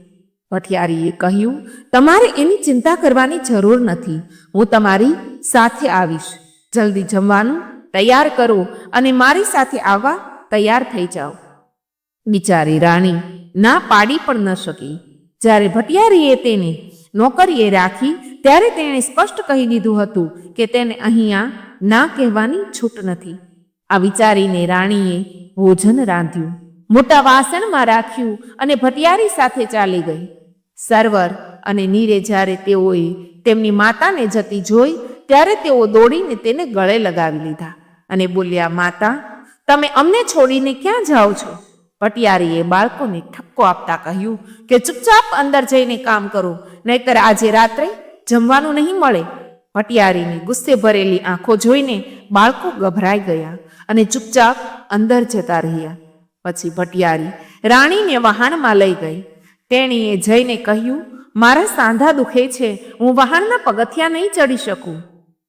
ભઠિયારીએ કહ્યું, તમારે એની ચિંતા કરવાની જરૂર નથી. હું તમારી સાથે આવીશ. જલ્દી જમવાનું તૈયાર કરો અને મારી સાથે આવવા તૈયાર થઈ જાઓ. બિચારી રાણી ના પાડી પણ ન શકી. જ્યારે ભટિયારીએ તેને નોકરીએ રાખી ત્યારે તેણે સ્પષ્ટ કહી દીધું હતું કે તેને અહીંયા ના કહેવાની છૂટ નથી. આ વિચારીને રાણીએ ભોજન રાંધ્યું, મોટા વાસણમાં રાખ્યું અને ભટિયારી સાથે ચાલી ગઈ. સર્વર અને નીરે જ્યારે તેઓએ તેમની માતાને જતી જોઈ ત્યારે તેઓ દોડીને તેને ગળે લગાવી લીધા અને બોલ્યા, માતા, તમે અમને છોડીને ક્યાં જાઓ છો? ભટિયારીએ બાળકોને ઠપકો આપતા કહ્યું કે ચૂપચાપ અંદર જઈને કામ કરો, નહીતર આજે રાત્રે જમવાનું નહીં મળે. ભટિયારીની ગુસ્સે ભરેલી આંખો જોઈને બાળકો ગભરાઈ ગયા અને ચૂપચાપ અંદર જતા રહ્યા. પછી ભટિયારી રાણીને વહાણમાં લઈ ગઈ. તેણીએ જઈને કહ્યું, મારા સાંધા દુખે છે, હું વહાણના પગથિયા નહીં ચડી શકું.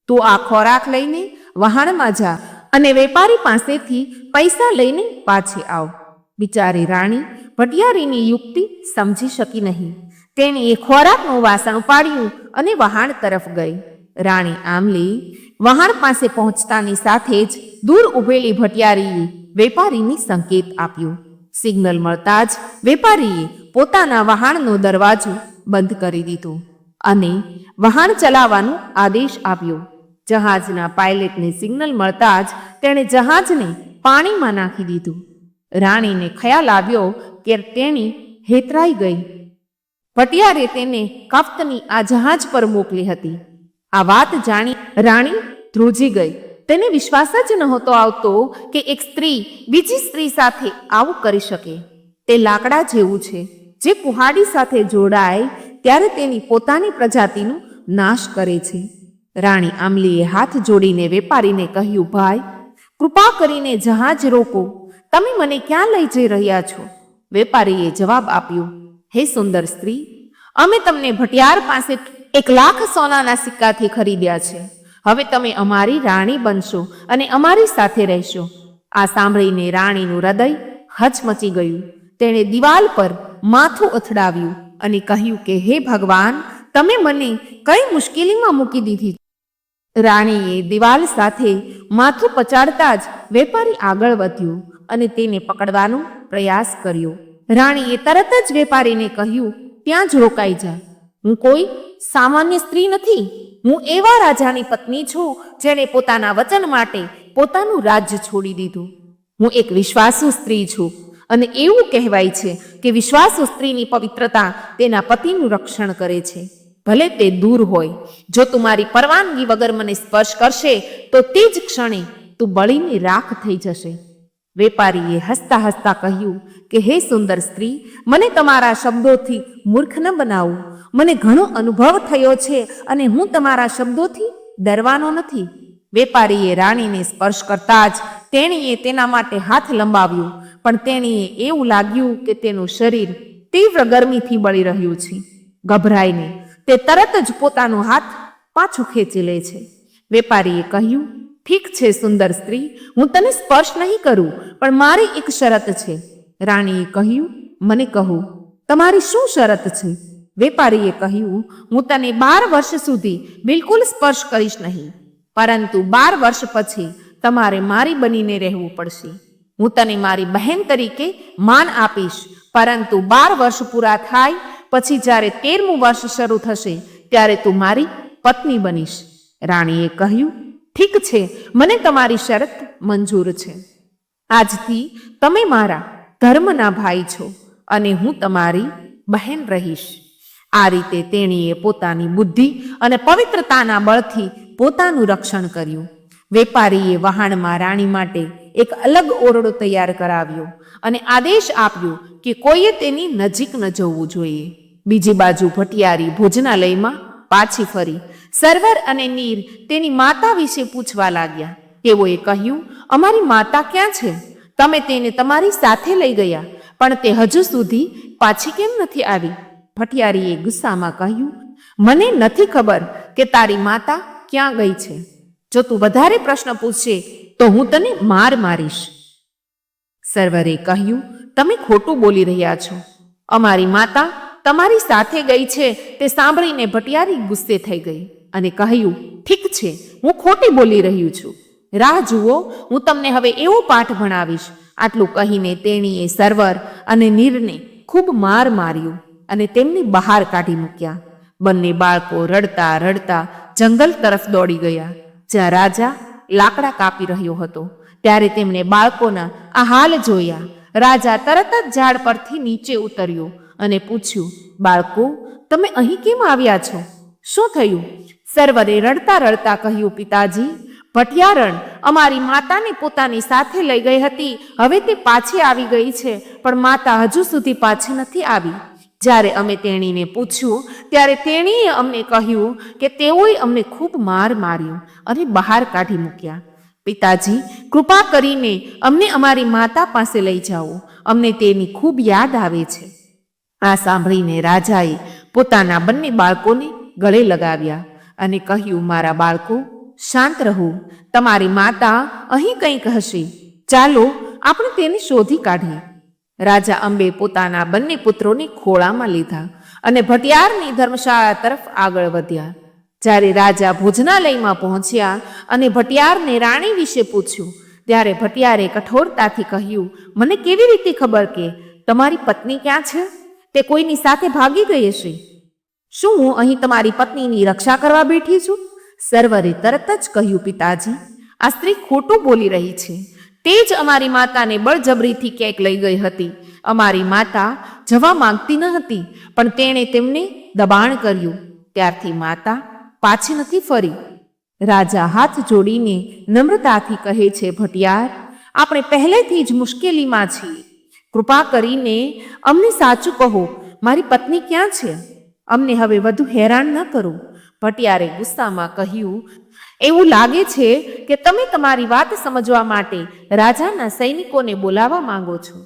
તું આ ખોરાક લઈને વહાણમાં જા અને વેપારી પાસેથી પૈસા લઈને પાછી આવ. બિચારી રાણી ભટિયારીની યુક્તિ સમજી શકી નહીં. તેણીએ ખોરાકનું વાસણ ઉપાડ્યું અને વહાણ તરફ ગઈ. રાણી આમલી વહાણ પાસે પહોંચતાની સાથે જ દૂર ઊભેલી ભટિયારીએ વેપારીને સંકેત આપ્યો. સિગ્નલ મળતા જ વેપારીએ પોતાના વહાણનો દરવાજો બંધ કરી દીધો અને વહાણ ચલાવવાનો આદેશ આપ્યો. જહાજના પાયલટને સિગ્નલ મળતા જ તેણે જહાજને પાણીમાં નાખી દીધું. રાણીને ખ્યાલ આવ્યો કે તેણી હેતરાઈ ગઈ. ભટિયારે તેને કફ્તની આ જહાજ પર મોકલી હતી. આ વાત જાણી રાણી ધ્રુજી ગઈ. તેને વિશ્વાસ જ નહોતો આવતો કે એક સ્ત્રી બીજી સ્ત્રી સાથે આવું કરી શકે. તે લાકડા જેવું છે જે કુહાડી સાથે જોડાય ત્યારે તેની પોતાની પ્રજાતિનો નાશ કરે છે. રાણી આમલીએ હાથ જોડીને વેપારીને કહ્યું, ભાઈ, કૃપા કરીને જહાજ રોકો. તમે મને ક્યાં લઈ જઈ રહ્યા છો? વેપારીએ જવાબ આપ્યો, હે સુંદર સ્ત્રી, અમે તમને ભટિયાર પાસે 1,00,000 સોનાના સિક્કાથી ખરીદ્યા છે. હવે તમે અમારી રાણી બનશો અને અમારી સાથે રહેશો. આ સાંભળીને રાણીનું હૃદય હચમચી ગયું. તેણે દિવાલ પર માથું અથડાવ્યું અને કહ્યું કે હે ભગવાન, તમે મને કઈ મુશ્કેલીમાં મૂકી દીધી. રાણીએ દિવાલ સાથે માથું પચાડતા જ વેપારી આગળ વધ્યો અને તેને પકડવાનો પ્રયાસ કર્યો. રાણીએ તરત જ વેપારીને કહ્યું, ત્યાં જ રોકાઈ જા. હું કોઈ સામાન્ય સ્ત્રી નથી. હું એવા રાજાની પત્ની છું જેણે પોતાના વચન માટે પોતાનું રાજ્ય છોડી દીધું. હું એક વિશ્વાસુ સ્ત્રી છું અને એવું કહેવાય છે કે વિશ્વાસુ સ્ત્રીની પવિત્રતા તેના પતિનું રક્ષણ કરે છે, ભલે તે દૂર હોય. જો તું મારી પરવાનગી વગર મને સ્પર્શ કરશે તો તે જ ક્ષણે તું બળીને રાખ થઈ જશે. વેપારીએ હસતા હસતા કહ્યું કે હે સુંદર સ્ત્રી, મને તમારા શબ્દોથી મૂર્ખ ન બનાવો. મને ઘણો અનુભવ થયો છે અને હું તમારા શબ્દોથી ડરવાનો નથી. વેપારીએ રાણીને સ્પર્શ કરતા જ તેણીએ તેના માટે હાથ લંબાવ્યો, પણ તેણીએ એવું લાગ્યું કે તેનું શરીર તીવ્ર ગરમીથી બળી રહ્યું છે. ગભરાઈને તે તરત જ પોતાનો હાથ પાછો ખેંચી લે છે. વેપારીએ કહ્યું, ઠીક છે સુંદર સ્ત્રી, હું તને સ્પર્શ નહીં કરું, પણ મારી એક શરત છે. રાણીએ કહ્યું, મને કહો, તમારી શું શરત છે? વેપારીએ કહ્યું, હું તને 12 વર્ષ સુધી બિલકુલ સ્પર્શ કરીશ નહીં, પરંતુ 12 વર્ષ પછી તમારે મારી બનીને રહેવું પડશે. હું તને મારી બહેન તરીકે માન આપીશ, પરંતુ 12 વર્ષ પૂરા થાય પછી જ્યારે 13મું વર્ષ શરૂ થશે ત્યારે તું મારી પત્ની બનીશ. રાણીએ કહ્યું, ઠીક છે, મને તમારી શરત મંજૂર છે. આજથી તમે મારા ધર્મના ભાઈ છો અને હું તમારી બહેન રહીશ. આ રીતે તેણીએ પોતાની બુદ્ધિ અને પવિત્રતાના બળથી પોતાનું રક્ષણ કર્યું. વેપારીએ વહાણમાં રાણી માટે એક અલગ ઓરડો તૈયાર કરાવ્યો અને આદેશ આપ્યો કે કોઈએ તેની નજીક ન જવું જોઈએ. બીજી બાજુ ભટિયારી ભોજનાલયમાં પાછી ફરી. સર્વર અને નીર તેની માતા વિશે પૂછવા લાગ્યા. તેઓએ કહ્યું, અમારી માતા ક્યાં છે? તમે તેને તમારી સાથે લઈ ગયા, પણ તે હજુ સુધી પાછી કેમ નથી આવી? ભટિયારીએ ગુસ્સામાં કહ્યું, મને નથી ખબર કે તારી માતા ક્યાં ગઈ છે. જો તું વધારે પ્રશ્ન પૂછશે તો હું તને મારીશ. સર્વરે કહ્યું, તમે ખોટું બોલી રહ્યા છો. અમારી માતા તમારી સાથે ગઈ છે તે સાંભળીને ભટિયારી ગુસ્સે થઈ ગઈ અને કહ્યું, ઠીક છે, હું ખોટી બોલી રહ્યું છું. રાહ જુઓ, હું તમને હવે એવો પાઠ ભણાવીશ. આટલું કહીને તેણીએ સર્વર અને નીરને ખૂબ માર માર્યું અને તેમને બહાર કાઢી મૂક્યા. બંને બાળકો રડતા રડતા જંગલ તરફ દોડી ગયા, જ્યાં રાજા લાકડા કાપી રહ્યો હતો. ત્યારે તેમણે બાળકોના આ હાલ જોયા. રાજા તરત જ ઝાડ પરથી નીચે ઉતર્યો અને પૂછ્યું, બાળકો, તમે અહીં કેમ આવ્યા છો? શું થયું? સર્વરે રડતા રડતા કહ્યું, પિતાજી, ભટિયારણ અમારી માતાને પોતાની સાથે લઈ ગઈ હતી. હવે તે પાછી આવી ગઈ છે, પણ માતા હજુ સુધી પાછી નથી આવી. જ્યારે અમે તેણીને પૂછ્યું ત્યારે તેણીએ અમને કહ્યું કે તેઓએ અમને ખૂબ માર માર્યો અને બહાર કાઢી મૂક્યા. પિતાજી, કૃપા કરીને અમને અમારી માતા પાસે લઈ જાઓ. અમને તેની ખૂબ યાદ આવે છે. આ સાંભળીને રાજાએ પોતાના બંને બાળકોને ગળે લગાવ્યા અને કહ્યું, મારા બાળકો, શાંત રહો. તમારી માતા અહીં કંઈક હશે. ચાલો આપણે તેને શોધી કાઢીએ. રાજા અંબે પોતાના બંને પુત્રોને ખોળામાં લીધા અને ભટિયારની ધર્મશાળા તરફ આગળ વધ્યા. જ્યારે રાજા ભોજનાલયમાં પહોંચ્યા અને ભટિયારને રાણી વિશે પૂછ્યું, ત્યારે ભટિયારે કઠોરતાથી કહ્યું, મને કેવી રીતે ખબર કે તમારી પત્ની ક્યાં છે? તે કોઈની સાથે ભાગી ગઈ હશે. શું હું અહીં તમારી પત્નીની રક્ષા કરવા બેઠી છું? સર્વરે તરત જ કહ્યું, પિતાજી, આ સ્ત્રી ખોટું બોલી રહી છે. તે જ અમારી માતાને બળજબરીથી ક્યાંક લઈ ગઈ હતી. અમારી માતા જવા માંગતી ન હતી, પણ તેણે તેમને દબાણ કર્યું. ત્યારથી માતા પાછી નથી ફરી. રાજા હાથ જોડીને નમ્રતાથી કહે છે, ભટિયાર, આપણે પહેલેથી જ મુશ્કેલીમાં છીએ. કૃપા કરીને અમને સાચું કહો, મારી પત્ની ક્યાં છે? અમને હવે વધુ હેરાન ન કરો. ભટિયારે ગુસ્સામાં કહ્યું, એવું લાગે છે કે તમે તમારી વાત સમજવા માટે રાજાના સૈનિકોને બોલાવવા માંગો છો.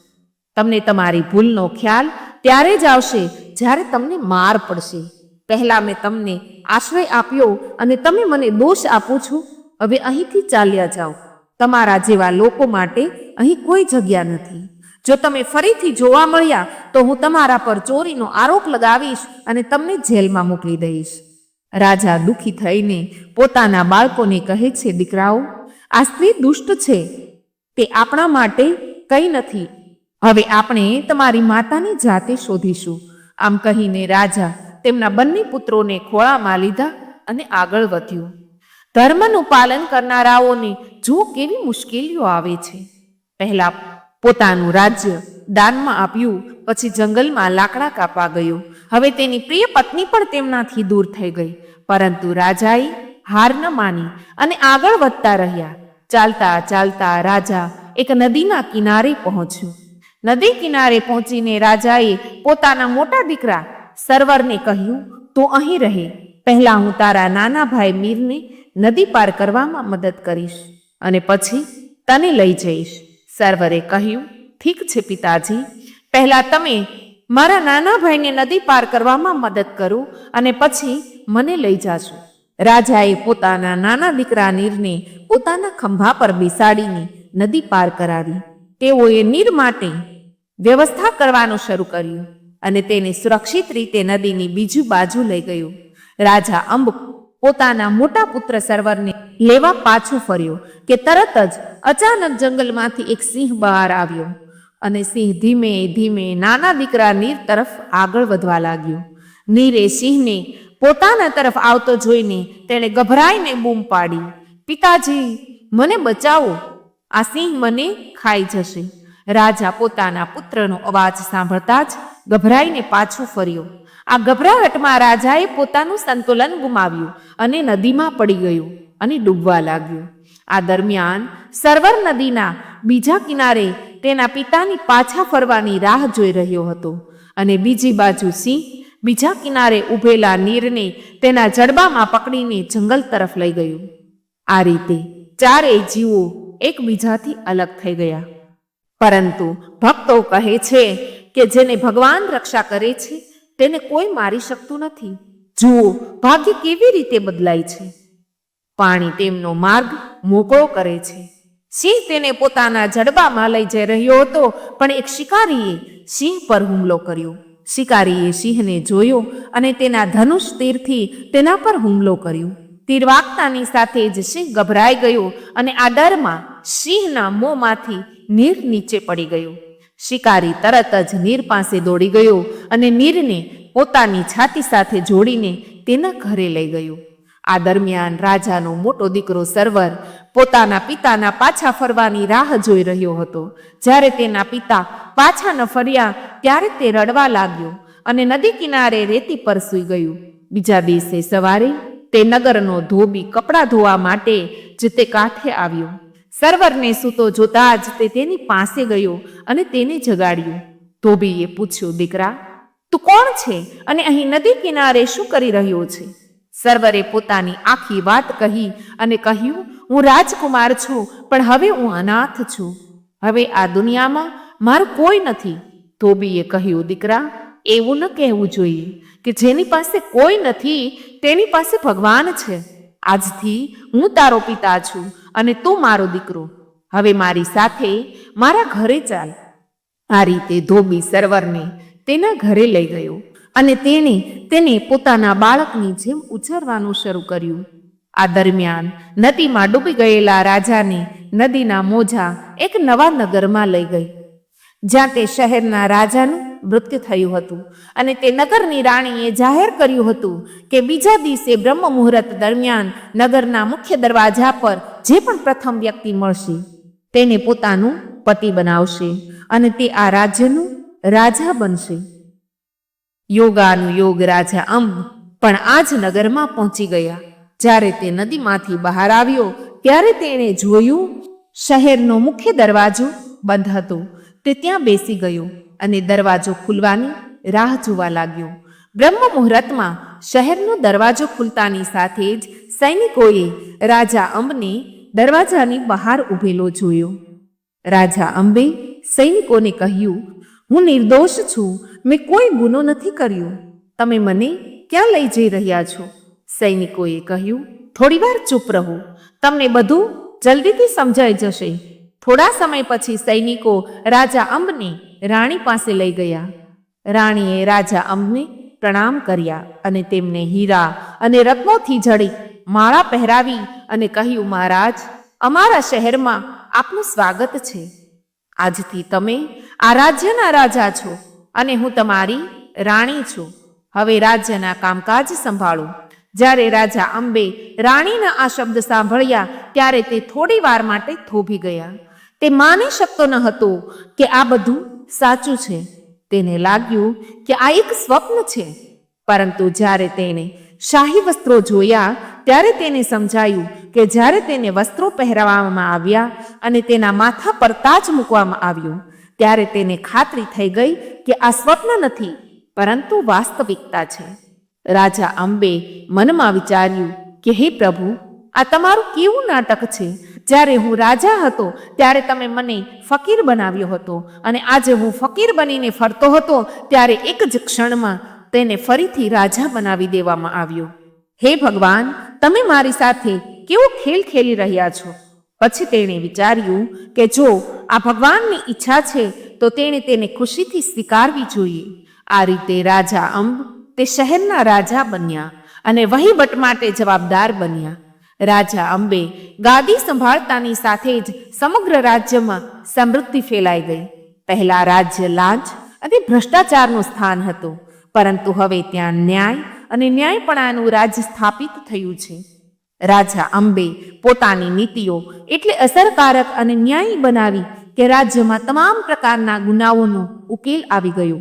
તમને તમારી ભૂલનો ખ્યાલ ત્યારે જ આવશે જ્યારે તમને માર પડશે. પહેલા મેં તમને આશ્રય આપ્યો અને તમે મને દોષ આપો છો. હવે અહીંથી ચાલ્યા જાઓ. તમારા જેવા લોકો માટે અહીં કોઈ જગ્યા નથી. જો તમે ફરીથી જોવા મળ્યા તો હું તમારા પર ચોરીનો આરોપ લગાવીશ અને તમને જેલમાં મોકલી દઈશ. રાજા દુઃખી થઈને પોતાના બાળકોને કહે છે, દીકરાઓ, આ સ્ત્રી દુષ્ટ છે. તે આપણા માટે કંઈ નથી. હવે આપણે તમારી માતાને જાતે શોધીશું. આમ કહીને રાજા તેમના બંને પુત્રોને ખોળામાં લીધા અને આગળ વધ્યો. ધર્મનું પાલન કરનારાઓને જો કેવી મુશ્કેલીઓ આવે છે. પહેલા પોતાનું રાજ્ય દાનમાં આપ્યું, પછી જંગલમાં લાકડા કાપવા ગયો. હવે તેની પ્રિય પત્ની પણ તેમનાથી દૂર થઈ ગઈ. પરંતુ રાજાએ હાર ન માની અને આગળ વધતા રહ્યા. ચાલતા ચાલતા રાજા એક નદીના કિનારે પહોંચ્યો. નદી કિનારે પહોંચીને રાજાએ પોતાના મોટા દીકરા સર્વરને કહ્યું, તો અહીં રહે. પહેલા હું તારા નાના ભાઈ મીરને નદી પાર કરવામાં મદદ કરીશ અને પછી તને લઈ જઈશ. સર્વરે કહ્યું, ઠીક છે પિતાજી, પહેલા તમે મારા નાના ભાઈને નદી પાર કરવામાં મદદ કરો અને પછી મને લઈ જાશો. રાજાએ પોતાના નાના દીકરા નીરને પોતાના ખંભા પર બેસાડીને નદી પાર કરાવી. તેઓએ નીર માટે વ્યવસ્થા કરવાનું શરૂ કર્યું અને તેને સુરક્ષિત રીતે નદીની બીજી બાજુ લઈ ગયો. રાજા અંબ પોતાના મોટા પુત્ર સર્વરને લેવા પાછો ફર્યો કે તરત જ અચાનક જંગલમાંથી એક સિંહ બહાર આવ્યો અને સિંહ ધીમે ધીમે નાના દીકરા નીર તરફ આગળ વધવા લાગ્યો. નીરે સિંહને પોતાના તરફ આવતો જોઈને તેણે ગભરાઈને બૂમ પાડી, પિતાજી, મને બચાવો, આ સિંહ મને ખાઈ જશે. રાજા પોતાના પુત્રનો અવાજ સાંભળતા જ ગભરાઈને પાછો ફર્યો. આ ગભરાહટમાં રાજાએ પોતાનું સંતુલન ગુમાવ્યું અને નદીમાં પડી ગયું અને ડૂબવા લાગ્યું. આ દરમિયાન સર્વર નદીના બીજા કિનારે તેના પિતાની પાછા ફરવાની રાહ જોઈ રહ્યો હતો અને બીજી બાજુ સિંહ બીજા કિનારે ઊભેલા નીરને તેના જડબામાં પકડીને જંગલ તરફ લઈ ગયું. આ રીતે ચારેય જીવો એકબીજાથી અલગ થઈ ગયા. પરંતુ ભક્તો કહે છે કે જેને ભગવાન રક્ષા કરે છે તેને કોઈ મારી શકતું નથી. જુઓ ભાગ્ય કેવી રીતે બદલાય છે. પાણી તેમનો માર્ગ મોકળો કરે છે. સિંહ તેને પોતાના જડબામાં લઈ જઈ રહ્યો હતો, પણ એક શિકારીએ સિંહ પર હુમલો કર્યો શિકારીએ સિંહને જોયો અને તેના ધનુષ તીરથી તેના પર હુમલો કર્યો. તીર વાગતાની સાથે જ સિંહ ગભરાઈ ગયો અને આ ડરમાં સિંહના મોંમાંથી નીર નીચે પડી ગયું. શિકારી તરત જ નીર પાસે દોડી ગયો અને નીરને પોતાની છાતી સાથે જોડીને તેના ઘરે લઈ ગયો. આ દરમિયાન રાજાનો મોટો દીકરો સર્વર પોતાના પિતાના પાછા ફરવાની રાહ જોઈ રહ્યો હતો. જ્યારે તેના પિતા પાછા ન ફર્યા ત્યારે તે રડવા લાગ્યો અને નદી કિનારે રેતી પર સૂઈ ગયું. બીજા દિવસે સવારે તે નગરનો ધોબી કપડાં ધોવા માટે જ તે કાંઠે આવ્યો. સર્વરને સૂતો જોતા જ તે તેની પાસે ગયો અને તેને જગાડ્યું. ધોબીએ પૂછ્યું, દીકરા, તું કોણ છે અને અહીં નદી કિનારે શું કરી રહ્યો છે? સર્વરે પોતાની આખી વાત કહી અને કહ્યું, હું રાજકુમાર છું, પણ હવે હું અનાથ છું. હવે આ દુનિયામાં મારું કોઈ નથી. ધોબીએ કહ્યું, દીકરા, એવું ન કહેવું જોઈએ કે જેની પાસે કોઈ નથી તેની પાસે ભગવાન છે. આજથી હું તારો પિતા છું અને તું મારો દીકરો. હવે મારી સાથે મારા ઘરે ચાલ. આ રીતે ધોબી સર્વરને તેના ઘરે લઈ ગયો અને તેને પોતાના બાળકની જેમ ઉછેરવાનું શરૂ કર્યું. આ દરમિયાન નદીમાં ડૂબી ગયેલા રાજાને નદીના મોજા એક નવા નગરમાં લઈ ગઈ, જ્યાં તે શહેરના રાજાનું મૃત્યુ થયું હતું અને તે નગરની રાણીએ જાહેર કર્યું હતું કે બીજા દિવસે બ્રહ્મ મુહૂર્ત દરમિયાન નગરના મુખ્ય દરવાજા પર જે પણ પ્રથમ વ્યક્તિ મળશે તેને પોતાનું પતિ બનાવશે અને તે આ રાજ્યનું રાજા બનશે. યોગાનુયોગ રાજા અંબ પણ આ જ નગરમાં પહોંચી ગયા. જ્યારે તે નદીમાંથી બહાર આવ્યો ત્યારે તેણે જોયું શહેરનો મુખ્ય દરવાજો બંધ હતો. તે ત્યાં બેસી ગયો અને દરવાજો ખુલવાની રાહ જોવા લાગ્યો. બ્રહ્મ મુહૂર્તમાં શહેરનો દરવાજો ખુલતાની સાથે જ સૈનિકોએ રાજા અંબને દરવાજાની બહાર ઊભેલો જોયો. રાજા અંબે સૈનિકોને કહ્યું, હું નિર્દોષ છું, મેં કોઈ ગુનો નથી કર્યો. તમે મને ક્યાં લઈ જઈ રહ્યા છો? સૈનિકોએ કહ્યું, થોડી વાર ચૂપ રહો, તમને બધું જલ્દીથી સમજાઈ જશે. થોડા સમય પછી સૈનિકો રાજા અંબને રાણી પાસે લઈ ગયા. રાણીએ રાજા અંબને પ્રણામ કર્યા અને તેમને હીરા અને રત્નોથી જડિત માળા પહેરાવી અને કહ્યું, મહારાજ, અમારા શહેરમાં આપનું સ્વાગત છે. આજથી તમે આ રાજ્યના રાજા છો અને હું તમારી રાણી છું. હવે રાજ્યના કામકાજ સંભાળો. જ્યારે રાજા અંબે રાણીના આ શબ્દ સાંભળ્યા ત્યારે તે થોડી વાર માટે થોભી ગયા. તે માની શકતો ન હતો કે આ બધું સાચું છે. તેને લાગ્યું કે આ એક સ્વપ્ન છે. પરંતુ જ્યારે તેણે શાહી વસ્ત્રો જોયા ત્યારે તેને સમજાયું કે જ્યારે તેને વસ્ત્રો પહેરાવવામાં આવ્યા અને તેના માથા પર તાજ મૂકવામાં આવ્યો ત્યારે તેને ખાતરી થઈ ગઈ કે આ સ્વપ્ન નથી પરંતુ વાસ્તવિકતા છે. રાજા અંબે મનમાં વિચાર્યું કે હે પ્રભુ, આ તમારું કેવું નાટક છે. જ્યારે હું રાજા હતો ત્યારે તમે મને ફકીર બનાવ્યો હતો અને આજે હું ફકીર બનીને ફરતો હતો ત્યારે એક જ ક્ષણમાં તેને ફરીથી રાજા બનાવી દેવામાં આવ્યો. હે ભગવાન, તમે મારી સાથે કેવો ખેલ ખેલી રહ્યા છો. પછી તેણે વિચાર્યું કે જો આ ભગવાનની ઈચ્છા છે તો તેણે તેને ખુશીથી સ્વીકારવી જોઈએ. આ રીતે રાજા અંબ તે શહેરના રાજા બન્યા અને વહીવટ માટે જવાબદાર બન્યા. રાજા અંબે ગાદી સંભાળતાની સાથે જ સમગ્ર રાજ્યમાં સમૃદ્ધિ ફેલાઈ ગઈ. પહેલા રાજ્ય લાંચ અને ભ્રષ્ટાચારનું સ્થાન હતું, પરંતુ હવે ત્યાં ન્યાય અને ન્યાયપણાનું રાજ્ય સ્થાપિત થયું છે. રાજા અંબે પોતાની નીતિઓ એટલે અસરકારક અને ન્યાયી બનાવી કે રાજ્યમાં તમામ પ્રકારના ગુનાઓનો ઉકેલ આવી ગયો.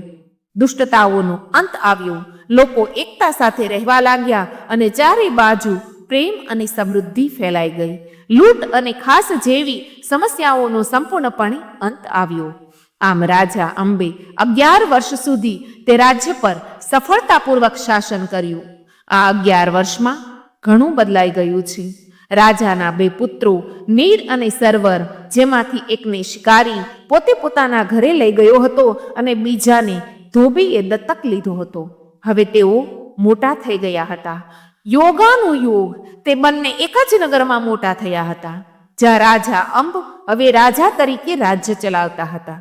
દુષ્ટતાઓનો અંત આવ્યો. લોકો એકતા સાથે રહેવા લાગ્યા અને ચારે બાજુ પ્રેમ અને સમૃદ્ધિ ફેલાઈ ગઈ. લૂંટ અને ખાસ જેવી સમસ્યાઓનો સંપૂર્ણપણે અંત આવ્યો. આમ રાજા અંબે 11 વર્ષ સુધી તે રાજ્ય પર સફળતાપૂર્વક શાસન કર્યું. આ 11 વર્ષમાં ઘણું બદલાઈ ગયું છે. રાજાના 2 પુત્રો નીર અને સર્વર, જેમાંથી એકને શિકારી પોતે પોતાના ઘરે લઈ ગયો હતો અને બીજાને ધોબીએ દત્તક લીધો હતો. હવે તેઓ મોટા થઈ ગયા હતા. યોગાનુયોગ તે બંને એક જ નગરમાં મોટા થયા હતા, જ્યાં રાજા અંબ હવે રાજા તરીકે રાજ્ય ચલાવતા હતા.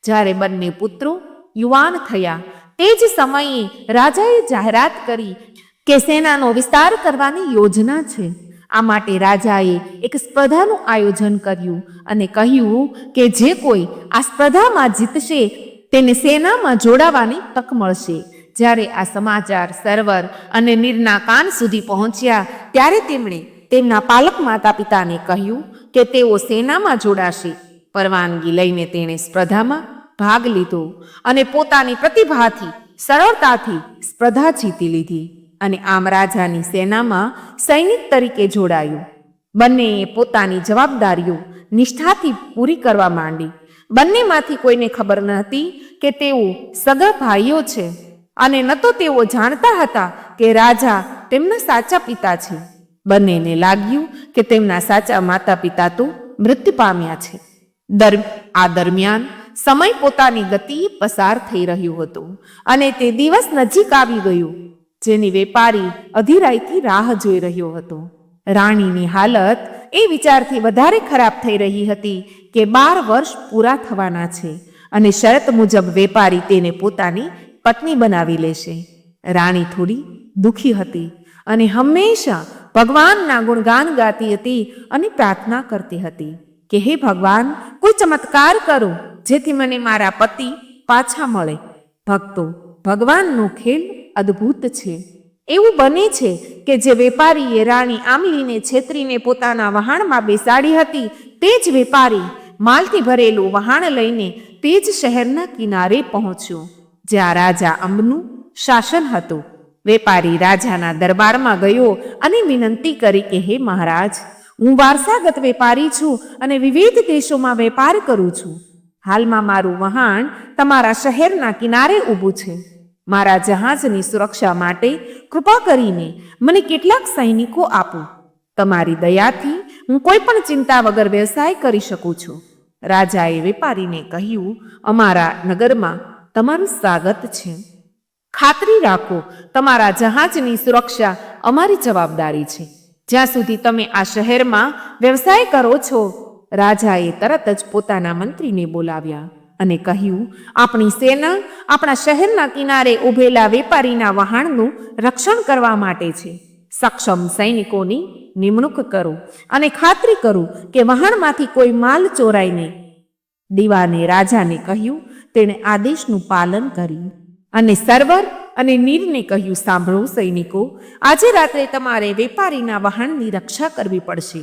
જ્યારે બંને પુત્રો યુવાન થયા તે જ સમયે રાજાએ જાહેરાત કરી કે સેનાનો વિસ્તાર કરવાની યોજના છે. આ માટે રાજાએ એક સ્પર્ધાનું આયોજન કર્યું અને કહ્યું કે જે કોઈ આ સ્પર્ધામાં જીતશે તેને સેનામાં જોડાવાની તક મળશે. જ્યારે આ સમાચાર સર્વર અને નીરના કાન સુધી પહોંચ્યા ત્યારે તેમણે તેમના પાલક માતા પિતાને કહ્યું કે તેઓ સેનામાં જોડાશે. પરવાનગી લઈને તેણે સ્પર્ધામાં ભાગ લીધો અને પોતાની પ્રતિભાથી સરળતાથી સ્પર્ધા જીતી લીધી અને આમ રાજાની સેનામાં સૈનિક તરીકે જોડાયું. બંનેએ પોતાની જવાબદારીઓ નિષ્ઠાથી પૂરી કરવા માંડી. બંનેમાંથી કોઈને ખબર ન હતી કે તેઓ સગા ભાઈઓ છે અને ન તો તેઓ જાણતા હતા કે રાજા તેમના સાચા પિતા છે. બંનેને લાગ્યું કે તેમના સાચા માતા પિતા તો મૃત્યુ પામ્યા છે. આ દરમિયાન સમય પોતાની ગતિએ પસાર થઈ રહ્યો હતો અને તે દિવસ નજીક આવી ગયો જેની વેપારી અધીરાઈથી રાહ જોઈ રહ્યો હતો. રાણીની હાલત એ વિચારથી વધારે ખરાબ થઈ રહી હતી કે 12 વર્ષ પૂરા થવાના છે અને શરત મુજબ વેપારી તેને પોતાની પત્ની બનાવી લેશે. રાણી થોડી દુઃખી હતી અને હંમેશા ભગવાનના ગુણગાન ગાતી હતી અને પ્રાર્થના કરતી હતી કે હે ભગવાન, કોઈ ચમત્કાર કરો જેથી મને મારા પતિ પાછા મળે. ભક્તો, ભગવાનનો ખેલ અદ્ભુત છે. એવું બને છે કે જે વેપારીએ રાણી આમલીને છેતરીને પોતાના વહાણમાં બેસાડી હતી તે જ વેપારી માલથી ભરેલું વહાણ લઈને તે જ શહેરના કિનારે પહોંચ્યો જ્યાં રાજા અંબનું શાસન હતું. વેપારી રાજાના દરબારમાં ગયો અને વિનંતી કરી કે હે મહારાજ, હું વારસાગત વેપારી છું અને વિવિધ દેશોમાં વેપાર કરું છું. હાલમાં મારું વહાણ તમારા શહેરના કિનારે ઊભું છે. મારા જહાજની સુરક્ષા માટે કૃપા કરીને મને કેટલાક સૈનિકો આપો. તમારી દયાથી હું કોઈ પણ ચિંતા વગર વ્યવસાય કરી શકું છું. રાજાએ વેપારીને કહ્યું, અમારા નગરમાં તમારું સ્વાગત છે. ખાતરી રાખો, તમારા જહાજની સુરક્ષા અમારી જવાબદારી છે. જ્યાં સુધી તમે આ શહેરમાં વ્યવસાય કરો છો. રાજાએ તરત જ પોતાના મંત્રીને બોલાવ્યા અને કહ્યું, આપણી સેના આપણા શહેરના કિનારે ઊભેલા વેપારીના વહાણનું રક્ષણ કરવા માટે છે. સક્ષમ સૈનિકોની નિમણૂક કરો અને ખાતરી કરો કે વહાણમાંથી કોઈ માલ ચોરાય નહીં. દીવાને રાજાને કહ્યું. તેણે આદેશનું પાલન કર્યું અને સર્વર અને નીરને કહ્યું, સાંભળો સૈનિકો, આજે રાત્રે તમારે વેપારીના વહાણની રક્ષા કરવી પડશે.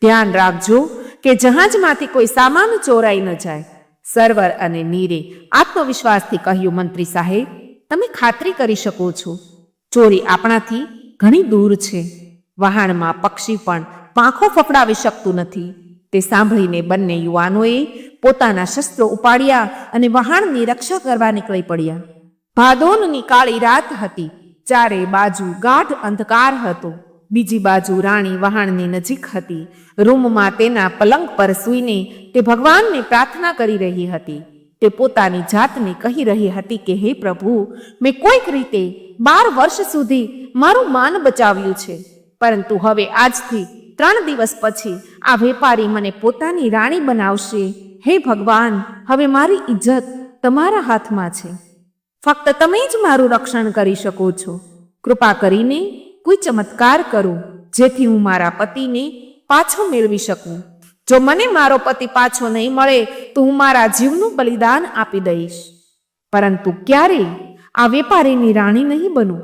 ધ્યાન રાખજો કે જહાજમાંથી કોઈ સામાન ચોરાઈ ન જાય. સર્વર અને નીરે આત્મવિશ્વાસથી કહ્યું, મંત્રી સાહેબ, તમે ખાતરી કરી શકો છો, ચોરી આપણાથી ઘણી દૂર છે. વહાણમાં પક્ષી પણ પાંખો ફફડાવી શકતું નથી. તે સાંભળીને બંને યુવાનોએ પોતાના શસ્ત્રો ઉપાડ્યા અને વહાણની રક્ષા કરવા નીકળી પડ્યા. ભાદોનની કાળી રાત હતી. ચારે બાજુ ગાઢ અંધકાર હતો. બીજી બાજુ રાણી વહાણની નજીક હતી. રૂમમાં તેના પલંગ પર સૂઈને તે ભગવાનને પ્રાર્થના કરી રહી હતી. તે પોતાની જાતને કહી રહી હતી કે હે પ્રભુ, મેં કોઈક રીતે 12 વર્ષ સુધી મારું માન બચાવ્યું છે, પરંતુ હવે આજથી 3 દિવસ પછી આ વેપારી મને પોતાની રાણી બનાવશે. હે ભગવાન, હવે મારી ઇજ્જત તમારા હાથમાં છે. ફક્ત તમે જ મારું રક્ષણ કરી શકો છો. કૃપા કરીને કોઈ ચમત્કાર કરો જેથી હું મારા પતિને પાછો મેળવી શકું. જો મને મારો પતિ પાછો નહીં મળે તો હું મારા જીવનું બલિદાન આપી દઈશ, પરંતુ ક્યારેય આ વેપારીની રાણી નહીં બનું.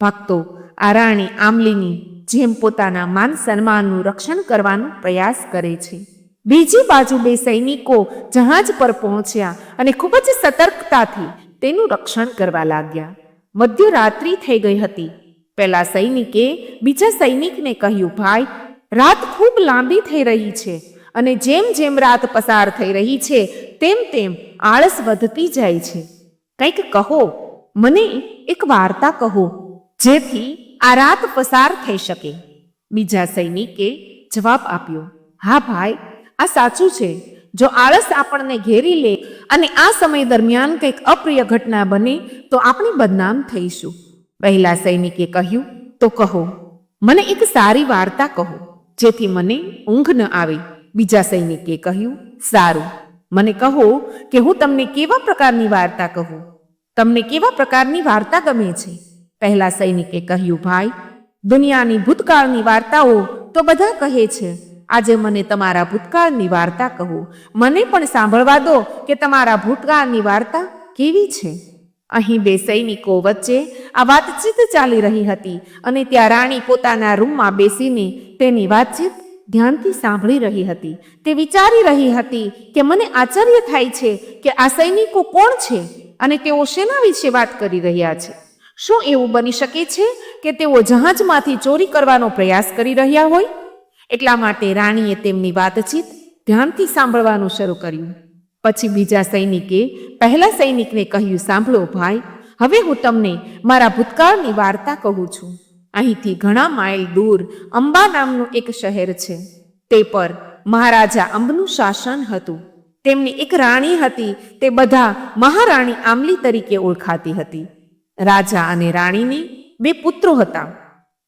ભક્તો, આ રાણી આમલીની જેમ પોતાના માન સન્માનનું રક્ષણ કરવાનો પ્રયાસ કરે છે. બીજી બાજુ 2 સૈનિકો જહાજ પર પહોંચ્યા અને ખૂબ જ સતર્કતાથી તેનું રક્ષણ કરવા લાગ્યા. મધ્યરાત્રિ થઈ ગઈ હતી. પહેલા સૈનિકે બીજા સૈનિકને કહ્યું, ભાઈ, રાત ખૂબ લાંબી થઈ રહી છે અને જેમ જેમ રાત પસાર થઈ રહી છે તેમ તેમ આળસ વધતી જાય છે. કંઈક કહો, મને એક વાર્તા કહો જેથી આ રાત પસાર થઈ શકે. બીજા સૈનિકે જવાબ આપ્યો, હા ભાઈ, આ સાચું છે. જો આળસ આપણને ઘેરી લે અને આ સમય દરમિયાન કંઈક અપ્રિય ઘટના બને તો આપણે બદનામ થઈશું. પહેલા સૈનિકે કહ્યું, તો કહો, મને એક સારી વાર્તા કહો જેથી મને ઊંઘ ન આવે. બીજા સૈનિકે કહ્યું, સારું, મને કહો કે હું તમને કેવા પ્રકારની વાર્તા કહું. તમને કેવા પ્રકારની વાર્તા ગમે છે? પહેલા સૈનિકે કહ્યું, ભાઈ, દુનિયાની ભૂતકાળની વાર્તાઓ તો બધા કહે છે. આજે મને તમારા ભૂતકાળની વાર્તા કહો. મને પણ સાંભળવા દો કે તમારા ભૂતકાળની વાર્તા કેવી છે. અહીં બે સૈનિકો વચ્ચે આ વાતચીત ચાલી રહી હતી અને ત્યાં રાણી પોતાના રૂમમાં બેસીને તેની વાતચીત ધ્યાનથી સાંભળી રહી હતી. તે વિચારી રહી હતી કે મને આશ્ચર્ય થાય છે કે આ સૈનિકો કોણ છે અને તેઓ શેના વિશે વાત કરી રહ્યા છે. શું એવું બની શકે છે કે તેઓ જહાજમાંથી ચોરી કરવાનો પ્રયાસ કરી રહ્યા હોય? એટલા માટે રાણીએ તેમની વાતચીત ધ્યાનથી સાંભળવાનું શરૂ કર્યું. પછી બીજા સૈનિકે પહેલા સૈનિકને કહ્યું, સાંભળો ભાઈ, હવે હું તમને મારા ભૂતકાળની વાર્તા કહું છું. અહીંથી ઘણા માઇલ દૂર અંબા નામનું એક શહેર છે. તે પર મહારાજા અંબનું શાસન હતું. તેમની એક રાણી હતી. તે બધા મહારાણી આમલી તરીકે ઓળખાતી હતી. રાજા અને રાણીને બે પુત્રો હતા.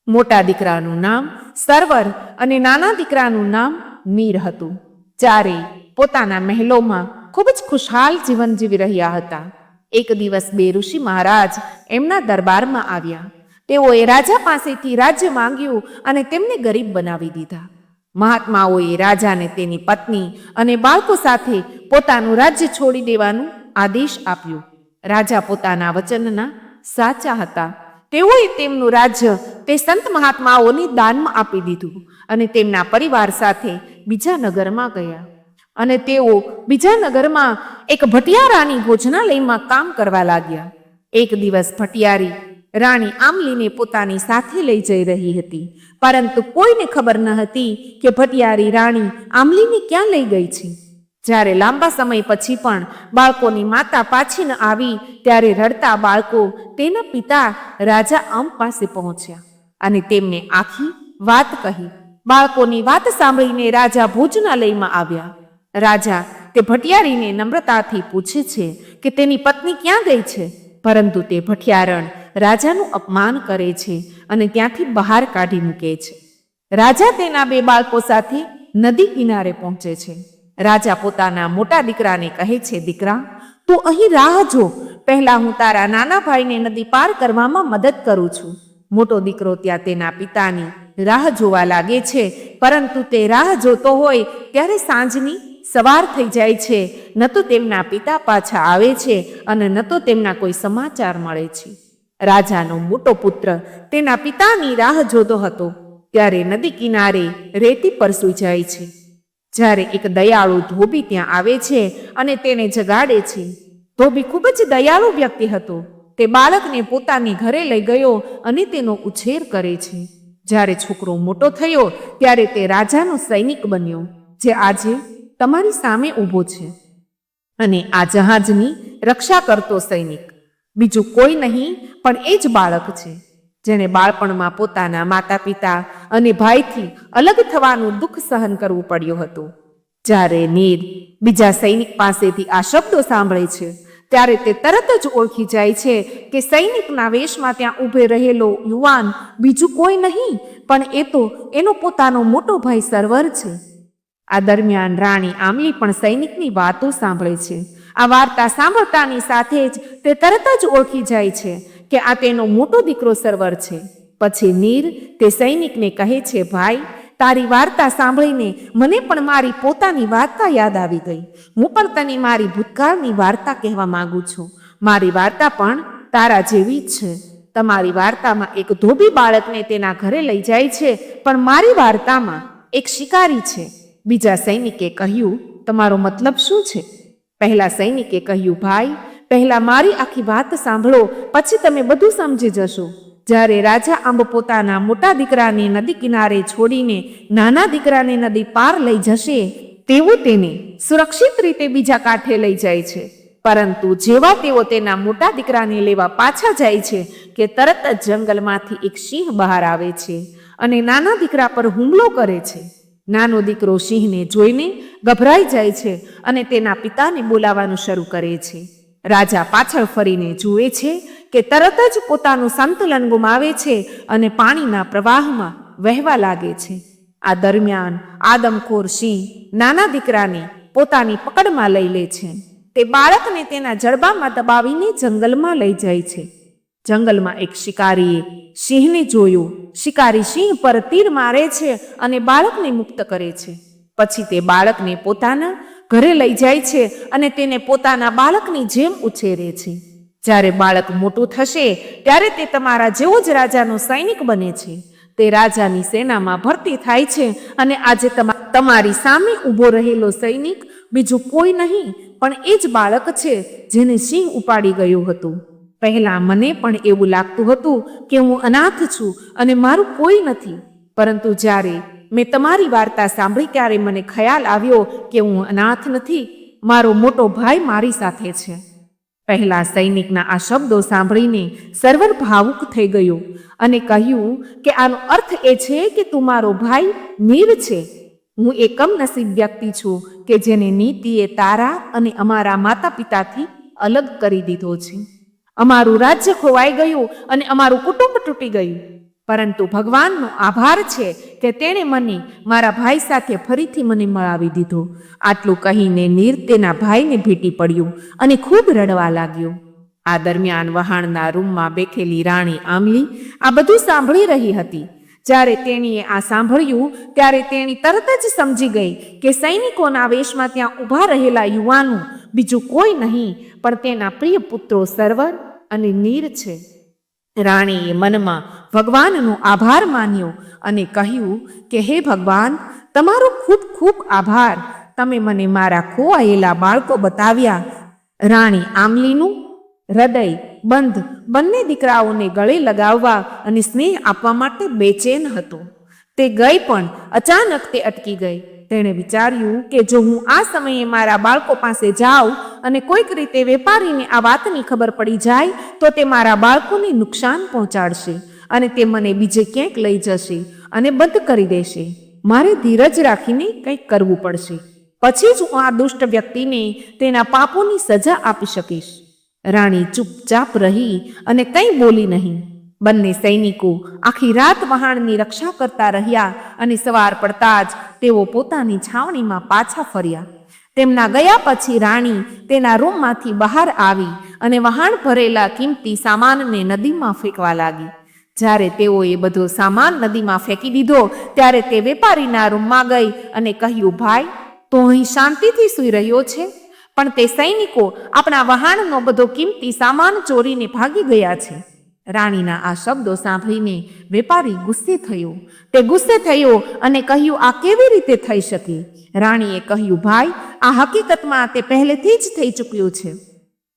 મોટા દીકરાનું નામ સર્વર અને નાના દીકરાનું નામ મીર હતું. ચારેય પોતાના મહેલોમાં ખૂબ જ ખુશહાલ જીવન જીવી રહ્યા હતા. એક દિવસ બે ઋષિ મહારાજ એમના દરબારમાં આવ્યા. તેઓએ રાજા પાસેથી રાજ્ય માંગ્યું અને તેમને ગરીબ બનાવી દીધા. મહાત્માઓએ રાજાને તેની પત્ની અને બાળકો સાથે પોતાનું રાજ્ય છોડી દેવાનું આદેશ આપ્યો. રાજા પોતાના વચનના સાચા હતા. તેઓએ તેમનું રાજ્ય તે સંત મહાત્માઓને દાનમાં આપી દીધું અને તેમના પરિવાર સાથે બીજા નગરમાં ગયા. અને તેઓ બીજા નગરમાં એક ભટિયારાની ભોજનાલયમાં કામ કરવા લાગ્યા. એક દિવસ ભટિયારી રાણી આમલીને પોતાની સાથે લઈ જઈ રહી હતી, પરંતુ કોઈને ખબર ન હતી કે ભટિયારી રાણી આમલીને ક્યાં લઈ ગઈ છે. જ્યારે લાંબા સમય પછી પણ બાળકોની માતા પાછી ન આવી ત્યારે રડતા બાળકો તેના પિતા રાજા અંબ પાસે પહોંચ્યા અને તેમને આખી વાત કહી. બાળકોની વાત સાંભળીને રાજા ભોજનાલયમાં આવ્યા. રાજા તે ભટિયારીને નમ્રતાથી પૂછે છે કે તેની પત્ની ક્યાં ગઈ છે, પરંતુ તે ભટિયારણ રાજાનું અપમાન કરે છે અને ત્યાંથી બહાર કાઢી મૂકે છે. રાજા તેના બે બાળકો સાથે નદી કિનારે પહોંચે છે. રાજા પોતાના મોટા દીકરાને કહે છે, દીકરા, તું અહીં રાહ જો. પહેલા હું તારા નાના ભાઈને નદી પાર કરવામાં મદદ કરું છું. મોટો દીકરો ત્યાં તેના પિતાની રાહ જોવા લાગે છે, પરંતુ તે રાહ જોતો હોય ત્યારે સાંજની સવાર થઈ જાય છે. ન તો તેમના પિતા પાછા આવે છે અને ન તો તેમના કોઈ સમાચાર મળે છે. રાજાનો મોટો પુત્ર તેના પિતાની રાહ જોતો હતો ત્યારે નદી કિનારે રેતી પર સૂઈ જાય છે. જ્યારે એક દયાળુ ધોબી ત્યાં આવે છે અને તેને જગાડે છે. ધોબી ખૂબ જ દયાળુ વ્યક્તિ હતો. તે બાળકને પોતાની ઘરે લઈ ગયો અને તેનો ઉછેર કરે છે. જ્યારે છોકરો મોટો થયો ત્યારે તે રાજાનો સૈનિક બન્યો, જે આજે તમારી સામે ઊભો છે. અને આ જહાજની રક્ષા કરતો સૈનિક બીજું કોઈ નહીં પણ એ જ બાળક છે, જેણે બાળપણમાં પોતાના માતા પિતા અને ભાઈથી અલગ થવાનું દુઃખ સહન કરવું પડ્યું હતું. જ્યારે નીર બીજા સૈનિક પાસેથી આ શબ્દો સાંભળે છે ત્યારે તે તરત જ ઓળખી જાય છે કે સૈનિકના વેશમાં ત્યાં ઊભે રહેલો યુવાન બીજું કોઈ નહીં પણ એ તો એનો પોતાનો મોટો ભાઈ સર્વર છે. આ દરમિયાન રાણી આમલી પણ સૈનિકની વાતો સાંભળે છે. આ વાર્તા સાંભળતાની સાથે જ તે તરત જ ઓળખી જાય છે કે આ તેનો મોટો દીકરો સર્વર છે. પછી નીર તે સૈનિકને કહે છે, ભાઈ, તારી વાર્તા સાંભળીને મને પણ મારી પોતાની વાર્તા યાદ આવી ગઈ. હું પણ તને મારી ભૂતકાળની વાર્તા કહેવા માંગુ છું. મારી વાર્તા પણ તારા જેવી જ છે. તમારી વાર્તામાં એક ધોબી બાળકને તેના ઘરે લઈ જાય છે, પણ મારી વાર્તામાં એક શિકારી છે. બીજા સૈનિકે કહ્યું, તમારો મતલબ શું છે? પહેલા સૈનિકે કહ્યું, ભાઈ, પહેલા મારી આખી વાત સાંભળો, પછી તમે બધું સમજી જશો. જ્યારે રાજા અંબ પોતાના મોટા દીકરાને નદી કિનારે છોડીને નાના દીકરાને નદી પાર લઈ જશે તેવું તેને સુરક્ષિત રીતે બીજા કાંઠે લઈ જાય છે. પરંતુ જેવા તેઓ તેના મોટા દીકરાને લેવા પાછા જાય છે કે તરત જ જંગલમાંથી એક સિંહ બહાર આવે છે અને નાના દીકરા પર હુમલો કરે છે. નાનો દીકરો સિંહને જોઈને ગભરાઈ જાય છે અને તેના પિતાને બોલાવવાનું શરૂ કરે છે. રાજા પાછળ ફરીને જુએ છે કે તરત જ પોતાનું સંતુલન ગુમાવે છે અને પાણીના પ્રવાહમાં વહેવા લાગે છે. આ દરમિયાન આદમખોર સિંહ નાના દીકરાને પોતાની પકડમાં લઈ લે છે. તે બાળકને તેના જડબામાં દબાવીને જંગલમાં લઈ જાય છે. જંગલમાં એક શિકારીએ સિંહને જોયું. શિકારી સિંહ પર તીર મારે છે અને બાળકને મુક્ત કરે છે. પછી તે બાળકને પોતાના ઘરે લઈ જાય છે અને તેને પોતાના બાળકની જેમ ઉછેરે છે. જ્યારે બાળક મોટું થશે ત્યારે તે તમારા જેવો જ રાજાનો સૈનિક બને છે. તે રાજાની સેનામાં ભરતી થાય છે અને આજે તમારી સામે ઊભો રહેલો સૈનિક બીજું કોઈ નહીં પણ એ જ બાળક છે જેને સિંહ ઉપાડી ગયું હતું. પહેલા મને પણ એવું લાગતું હતું કે હું અનાથ છું અને મારું કોઈ નથી, પરંતુ જ્યારે મેં તમારી વાર્તા સાંભળી ત્યારે મને ખ્યાલ આવ્યો કે હું અનાથ નથી, મારો મોટો ભાઈ મારી સાથે છે. પહેલા સૈનિકના આ શબ્દો સાંભળીને સર્વર ભાવુક થઈ ગયો અને કહ્યું કે આનો અર્થ એ છે કે તું મારો ભાઈ નીર છે. હું એ કમનસીબ વ્યક્તિ છું કે જેને નીતિએ તારા અને અમારા માતા પિતાથી અલગ કરી દીધો છે. અમારું રાજ્ય ખોવાઈ ગયું અને અમારું કુટુંબ તૂટી ગયું, પરંતુ ભગવાનનો આભાર છે કે તેણે મને મારા ભાઈ સાથે ફરીથી મને મળાવી દીધો. આટલું કહીને નીર તેના ભાઈને ભેટી પડ્યું અને ખૂબ રડવા લાગ્યો. આ દરમિયાન વહાણના રૂમમાં બેઠેલી રાણી આમલી આ બધું સાંભળી રહી હતી. જ્યારે તેણીએ આ સાંભળ્યું ત્યારે તેણી તરત જ સમજી ગઈ કે સૈનિકોના વેશમાં ત્યાં ઊભા રહેલા યુવાનો બીજું કોઈ નહીં પણ તેના પ્રિય પુત્રો સર્વર અને નીર છે. રાણીએ મનમાં ભગવાનનો આભાર માન્યો અને કહ્યું કે હે ભગવાન, તમારો ખૂબ ખૂબ આભાર. તમે મને મારા ખોવાયેલા બાળકો બતાવ્યા. રાણી આમલીનું હૃદય બંધ બંને દીકરાઓને ગળે લગાવવા અને સ્નેહ આપવા માટે બેચેન હતો. તે ગઈ પણ અચાનક તે અટકી ગઈ. તેણે વિચાર્યું કે જો હું આ સમયે મારા બાળકો પાસે જાઉં અને કોઈક રીતે વેપારીને આ વાતની ખબર પડી જાય તો તે મારા બાળકોને નુકસાન પહોંચાડશે અને તે મને બીજે ક્યાંક લઈ જશે અને બંધ કરી દેશે. મારે ધીરજ રાખીને કંઈક કરવું પડશે, પછી જ હું આ દુષ્ટ વ્યક્તિને તેના પાપોની સજા આપી શકીશ. રાણી ચૂપચાપ રહી અને કંઈ બોલી નહીં. બંને સૈનિકો આખી રાત વહાણની રક્ષા કરતા રહ્યા અને સવાર પડતા જ તેઓ પોતાની છાવણીમાં પાછા ફર્યા. તેમના ગયા પછી રાણી તેના રૂમમાંથી બહાર આવી અને વહાણ ભરેલા કિંમતી સામાનને નદીમાં ફેંકવા લાગી. જ્યારે તેઓએ બધો સામાન નદીમાં ફેંકી દીધો ત્યારે તે વેપારીના રૂમમાં ગઈ અને કહ્યું, ભાઈ, તો અહીં શાંતિથી સૂઈ રહ્યો છે, પણ તે સૈનિકો આપણા વહાણનો બધો કિંમતી સામાન ચોરીને ભાગી ગયા છે. રાણીના આ શબ્દો સાંભળીને વેપારી ગુસ્સે થયો. તે ગુસ્સે થયો અને કહ્યું, આ કેવી રીતે થઈ શકે? રાણીએ કહ્યું, ભાઈ, આ હકીકતમાં તે પહેલેથી જ થઈ ચૂક્યું છે.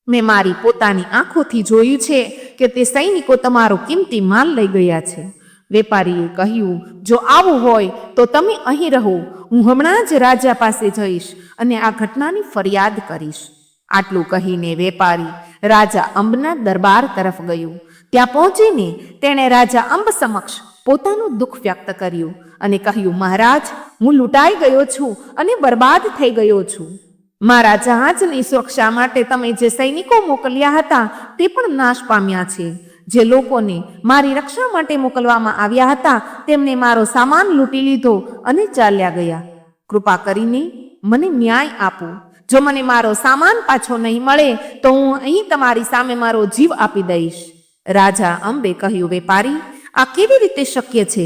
મેં મારી પોતાની આંખોથી જોયું છે કે તે સૈનિકો તમારો કિંમતી માલ લઈ ગયા છે. વેપારીએ કહ્યું, જો આવું હોય તો તમે અહીં રહો, હું હમણાં જ રાજા પાસે જઈશ અને આ ઘટનાની ફરિયાદ કરીશ. આટલું કહીને વેપારી રાજા અંબના દરબાર તરફ ગયો. ત્યાં પહોંચીને તેણે રાજા અંબ સમક્ષ પોતાનું દુઃખ વ્યક્ત કર્યું અને કહ્યું, મહારાજ, હું લૂંટાઈ ગયો છું અને બરબાદ થઈ ગયો છું. મારા જહાજની સુરક્ષા માટે તમે જે સૈનિકો મોકલ્યા હતા તે પણ નાશ પામ્યા છે. જે લોકોને મારી રક્ષા માટે મોકલવામાં આવ્યા હતા તેમને મારો સામાન લૂંટી લીધો અને ચાલ્યા ગયા. કૃપા કરીને મને ન્યાય આપો. જો મને મારો સામાન પાછો નહીં મળે તો હું અહીં તમારી સામે મારો જીવ આપી દઈશ. રાજા અંબે કહ્યું, વેપારી, આ કેવી રીતે શક્ય છે?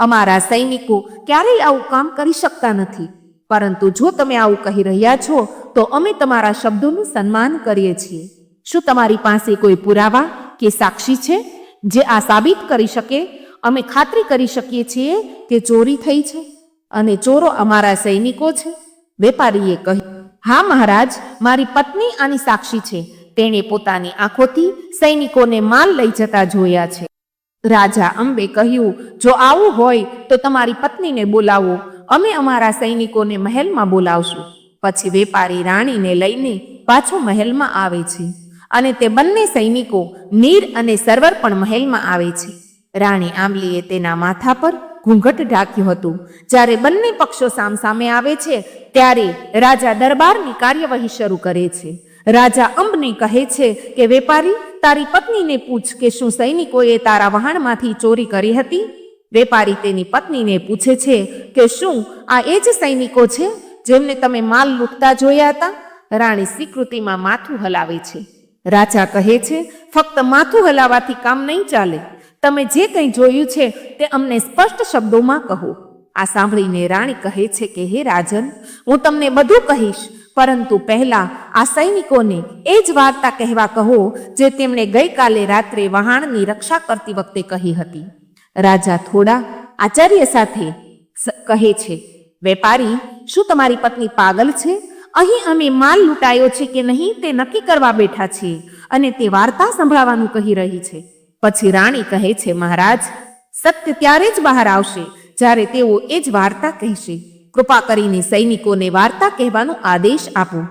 અમારા સૈનિકો ક્યારેય આવું કામ કરી શકતા નથી, પરંતુ જો તમે આવું કહી રહ્યા છો તો અમે તમારા શબ્દોનું સન્માન કરીએ છીએ. શું તમારી પાસે કોઈ પુરાવા કે સાક્ષી છે જે આ સાબિત કરી શકે? અમે ખાતરી કરી શકીએ છીએ કે ચોરી થઈ છે અને ચોરો અમારા સૈનિકો છે. વેપારીએ કહ્યું, હા મહારાજ, મારી પત્ની આની સાક્ષી છે. તેણે પોતાની આંખોથી સૈનિકોને માલ લઈ જતા જોયા છે. રાજા અંબે કહ્યું, જો આવું હોય તો તમારી પત્નીને બોલાવો, અમે અમારા સૈનિકોને મહેલમાં બોલાવશું. પછી વેપારી રાણીને લઈને પાછો મહેલમાં આવે છે અને તે બંને સૈનિકો નીર અને સર્વર પણ મહેલમાં આવે છે. રાણી આંબલીએ તેના માથા પર ઘૂંઘટ ઢાંક્યું હતું. જ્યારે બંને પક્ષો સામસામે આવે છે ત્યારે રાજા દરબારની કાર્યવાહી શરૂ કરે છે. રાજા અંબને કહે છે કે વેપારી, તારી પત્નીને પૂછ કે શું સૈનિકોએ તારા વહાણમાંથી ચોરી કરી હતી? વેપારી તેની પત્નીને પૂછે છે કે શું આ એ જ સૈનિકો છે જેમને તમે માલ લૂંટતા જોયા હતા? રાણી સ્વીકૃતિમાં માથું હલાવે છે. રાજા કહે છે, ફક્ત માથું હલાવવાથી કામ નહીં ચાલે. તમે જે કંઈ જોયું છે તે અમને સ્પષ્ટ શબ્દોમાં કહો. આ સાંભળીને રાણી કહે છે કે હે રાજન, હું તમને બધું કહીશ, પરંતુ પહેલા આ સૈનિકોને એ જ વાર્તા કહેવા કહો જે તેમણે ગઈકાલે રાત્રે વહાણની રક્ષા કરતી વખતે કહી હતી. રાજા થોડા આચાર્ય સાથે કહે છે, વેપારી, શું તમારી પત્ની પાગલ છે? અહીં અમે માલ લૂંટાયો છે કે નહીં તે નક્કી કરવા બેઠા છીએ અને તે વાર્તા સંભળાવવાનું કહી રહી છે. પછી રાણી કહે છે, મહારાજ, સત્ય ત્યારે જ બહાર આવશે જ્યારે તેઓ એ જ વાર્તા કહેશે. કૃપા કરીને સૈનિકોને વાર્તા કહેવાનો આદેશ આપો.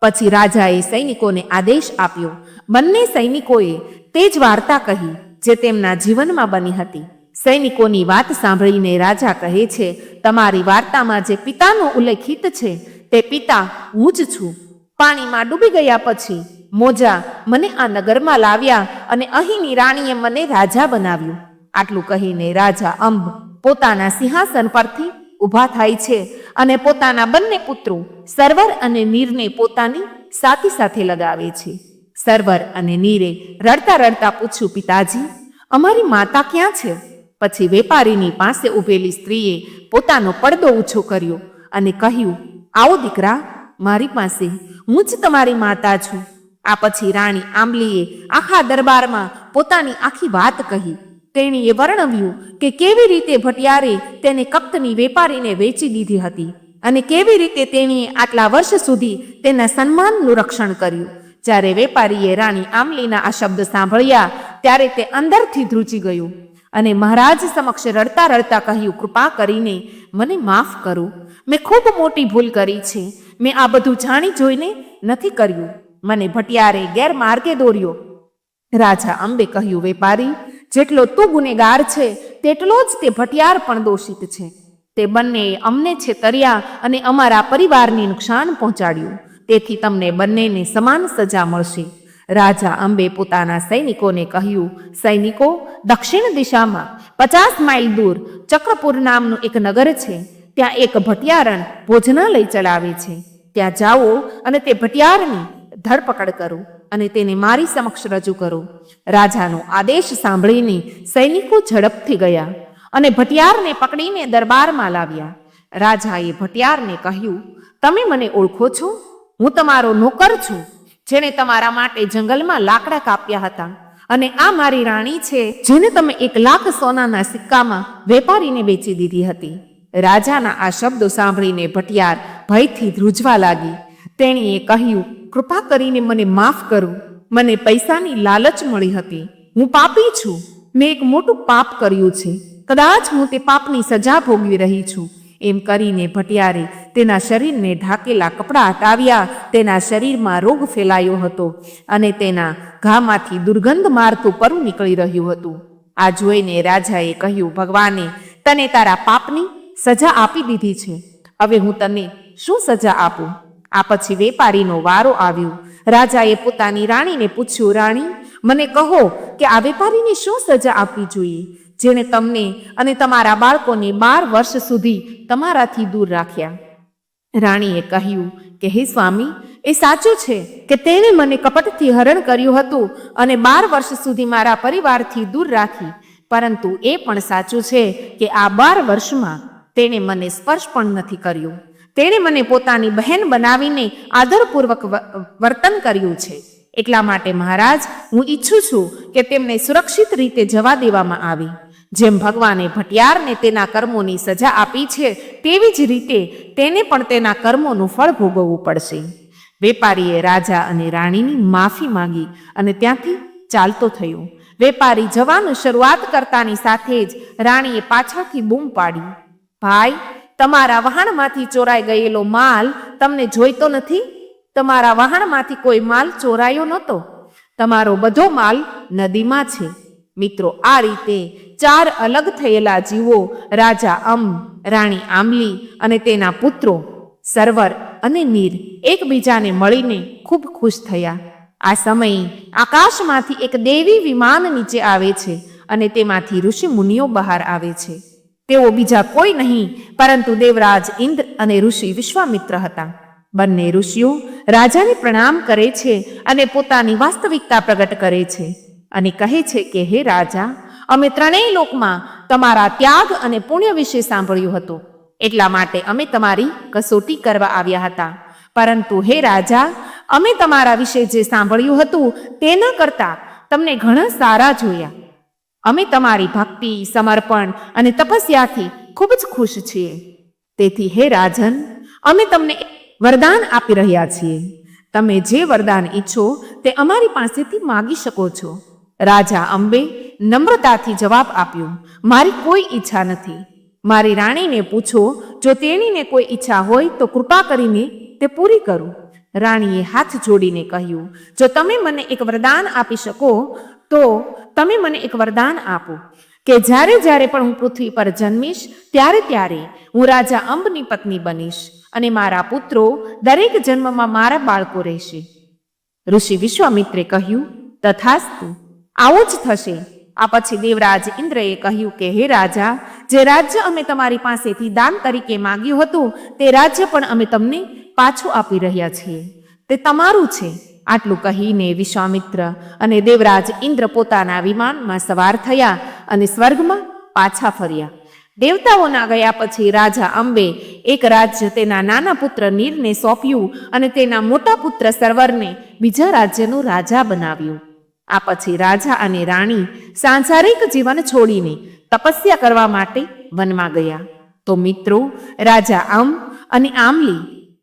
પછી રાજાએ સૈનિકોને આદેશ આપ્યો. બંને સૈનિકોએ તે જ વાર્તા કહી જે તેમના જીવનમાં બની હતી. સૈનિકોની વાત સાંભળીને રાજા કહે છે, તમારી વાર્તામાં જે પિતાનો ઉલ્લેખિત છે તે પિતા હું જ છું. પાણીમાં ડૂબી ગયા પછી મોજા મને આ નગરમાં લાવ્યા અને અહીંની રાણીએ મને રાજા બનાવ્યો. આટલું કહીને રાજા અંબ પોતાના સિંહાસન પરથી ઊભા થાય છે અને પોતાના બંને પુત્રો સર્વર અને નીરને પોતાની સાથી સાથે લગાવે છે. સર્વર અને નીરે રડતા રડતા પૂછ્યું, પિતાજી, અમારી માતા ક્યાં છે? પછી વેપારીની પાસે ઊભેલી સ્ત્રીએ પોતાનો પડદો ઊંચો કર્યો અને કહ્યું, આવો દીકરા, મારી પાસે, હું જ તમારી માતા છું. આ પછી રાણી આંબલીએ આખા દરબારમાં પોતાની આખી વાત કહી. તેણીએ વર્ણવ્યું કે કેવી રીતે ભટિયારે તેને કપ્તની વેપારીને વેચી દીધી હતી અને કેવી રીતે તેણીએ આટલા વર્ષ સુધી તેના સન્માનનું રક્ષણ કર્યું. જ્યારે વેપારીએ રાણી આંબલીના આ શબ્દ સાંભળ્યા ત્યારે તે અંદરથી ધ્રુજી ગયું અને મહારાજ સમક્ષ રડતા રડતા કહ્યું, કૃપા કરીને મને માફ કરો. મેં ખૂબ મોટી ભૂલ કરી છે. મેં આ બધું જાણી જોઈને નથી કર્યું. મને ભટિયારે ગેરમાર્ગે દોર્યો. રાજા અંબે કહ્યું, વેપારી, જેટલો તું ગુનેગાર છે તેટલો જ તે ભટિયાર પણ દોષિત છે. તે બંનેએ અમને છેતર્યા અને અમારા પરિવારને નુકસાન પહોંચાડ્યું. તેથી તમને બંનેને સમાન સજા મળશે. રાજા અંબે પોતાના સૈનિકોને કહ્યું, સૈનિકો, દક્ષિણ દિશામાં 50 માઇલ દૂર ચક્રપુર નામનું એક નગર છે. ત્યાં એક ભટિયારણ ભોજનાલય ચલાવે છે. ત્યાં જાઓ અને તે ભટિયારની ધરપકડ કરો અને તેને મારી સમક્ષ રજૂ કરો. રાજાનો આદેશ સાંભળીને સૈનિકો ઝડપથી ગયા અને ભટિયારને પકડીને દરબારમાં લાવ્યા. રાજાએ ભટિયારને કહ્યું, તમે મને ઓળખો છો? હું તમારો નોકર છું, જેણે તમારા માટે જંગલમાં લાકડા કાપ્યા હતા. અને આ મારી રાણી છે, જેને તમે 1 લાખ સોનાના સિક્કામાં વેપારીને વેચી દીધી હતી. રાજાના આ શબ્દો સાંભળીને ભટિયાર ભયથી ધ્રુજવા લાગી. તેણીએ કહ્યું, કૃપા કરીને મને માફ કરો. મને પૈસાની લાલચ મળી હતી. હું પાપી છું. મેં એક મોટું પાપ કર્યું છે. કદાચ હું તે પાપની સજા ભોગવી રહી છું. એમ કરીને ભટિયારે તેના શરીરને ઢાંકેલા કપડાં હટાવ્યા. તેના શરીરમાં રોગ ફેલાયો હતો અને તેના ઘામાંથી દુર્ગંધ મારતું પરુ નીકળી રહ્યું હતું. આ જોઈને રાજાએ કહ્યું, ભગવાને તને તારા પાપની સજા આપી દીધી છે. હવે હું તને શું સજા આપું? આ પછી વેપારીનો વારો આવ્યો. રાજાએ પોતાની રાણીને પૂછ્યું, રાણી, મને કહો કે આ વેપારીને શું સજા આપવી જોઈએ, જેણે તમને અને તમારા બાળકોને 12 વર્ષ સુધી તમારાથી દૂર રાખ્યા? રાણીએ કહ્યું કે હે સ્વામી, એ સાચું છે કે તેણે મને કપટથી હરણ કર્યું હતું અને 12 વર્ષ સુધી મારા પરિવારથી દૂર રાખી. પરંતુ એ પણ સાચું છે કે આ 12 વર્ષમાં તેણે મને સ્પર્શ પણ નથી કર્યો. તેણે મને પોતાની બહેન બનાવીને આદરપૂર્વક વર્તન કર્યું છે. એટલા માટે મહારાજ, હું ઈચ્છું છું કે તેમને સુરક્ષિત રીતે જવા દેવામાં આવે. જેમ ભગવાને ભટિયારને તેના કર્મોની સજા આપી છે, તેવી જ રીતે તેને પણ તેના કર્મોનું ફળ ભોગવવું પડશે. વેપારીએ રાજા અને રાણીની માફી માંગી અને ત્યાંથી ચાલતો થયો. વેપારી જવાનું શરૂઆત કરતાની સાથે જ રાણીએ પાછળથી બૂમ પાડી, ભાઈ, તમારા વહાણમાંથી ચોરાઈ ગયેલો માલ તમને જોઈતો નથી? તમારા વહાણમાંથી કોઈ માલ ચોરાયો નહોતો. તમારો બધો માલ નદીમાં છે. મિત્રો, આ રીતે 4 અલગ થયેલા જીવો, રાજા અંબ, રાણી આંબલી અને તેના પુત્રો સર્વર અને નીર, એકબીજાને મળીને ખૂબ ખુશ થયા. આ સમયે આકાશમાંથી એક દેવી વિમાન નીચે આવે છે અને તેમાંથી ઋષિ મુનિઓ બહાર આવે છે. તેઓ બીજા કોઈ નહીં પરંતુ દેવરાજ ઇન્દ્ર અને ઋષિ વિશ્વામિત્ર હતા. બંને ઋષિઓ રાજાને પ્રણામ કરે છે અને પોતાની વાસ્તવિકતા પ્રગટ કરે છે અને કહે છે કે હે રાજા, અમે ત્રણેય લોકમાં તમારા ત્યાગ અને પુણ્ય વિશે સાંભળ્યું હતું, એટલા માટે અમે તમારી કસોટી કરવા આવ્યા હતા. પરંતુ હે રાજા, અમે તમારા વિશે જે સાંભળ્યું હતું તેના કરતાં તમને ઘણા સારા જોયા. અમે તમારી ભક્તિ, સમર્પણ અને તપસ્યાથી ખૂબ જ ખુશ છીએ. તેથી હે રાજન, અમે તમને વરદાન આપી રહ્યા છીએ. તમે જે વરદાન ઈચ્છો તે અમારી પાસેથી માગી શકો છો. રાજા અંબે નમ્રતાથી જવાબ આપ્યો, મારી કોઈ ઈચ્છા નથી. મારી રાણીને પૂછો, જો તેણીને કોઈ ઈચ્છા હોય તો કૃપા કરીને તે પૂરી કરું. રાણીએ હાથ જોડીને કહ્યું, જો તમે મને એક વરદાન આપી શકો તો તમે મને એક વરદાન આપો કે જ્યારે જ્યારે પણ હું પૃથ્વી પર જન્મીશ ત્યારે ત્યારે હું રાજા અંબની પત્ની બનીશ અને મારા પુત્રો દરેક જન્મમાં મારા બાળકો રહેશે. ઋષિ વિશ્વામિત્રે કહ્યું, તથાસ્તુ, આવું જ થશે. આ પછી દેવરાજ ઇન્દ્રએ કહ્યું કે હે રાજા, જે રાજ્ય અમે તમારી પાસેથી દાન તરીકે માંગ્યું હતું તે રાજ્ય પણ અમે તમને પાછું આપી રહ્યા છીએ. તે તમારું છે. આટલું કહીને વિશ્વામિત્ર અને દેવરાજ ઇન્દ્ર પોતાના વિમાનમાં સવાર થયા અને સ્વર્ગમાં પાછા ફર્યા. દેવતાઓના ગયા પછી રાજા અંબે એક રાજ્ય તેના નાના પુત્ર નીરને સોંપ્યું અને તેના મોટા પુત્ર સર્વરને બીજા રાજ્યનું રાજા બનાવ્યું. આ પછી રાજા અને રાણી સાંસારિક જીવન છોડીને તપસ્યા કરવા માટે વનમાં ગયા. તો મિત્રો, રાજા અંબ અને આમલી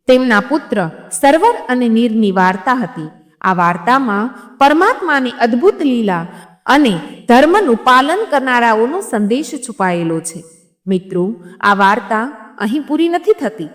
તેમના પુત્ર સર્વર અને નીરની વાર્તા હતી. આ વાર્તામાં પરમાત્માની અદ્ભુત લીલા અને ધર્મનું પાલન કરનારાઓનો સંદેશ છુપાયેલો છે. મિત્રો, આ વાર્તા અહીં પૂરી નથી થતી.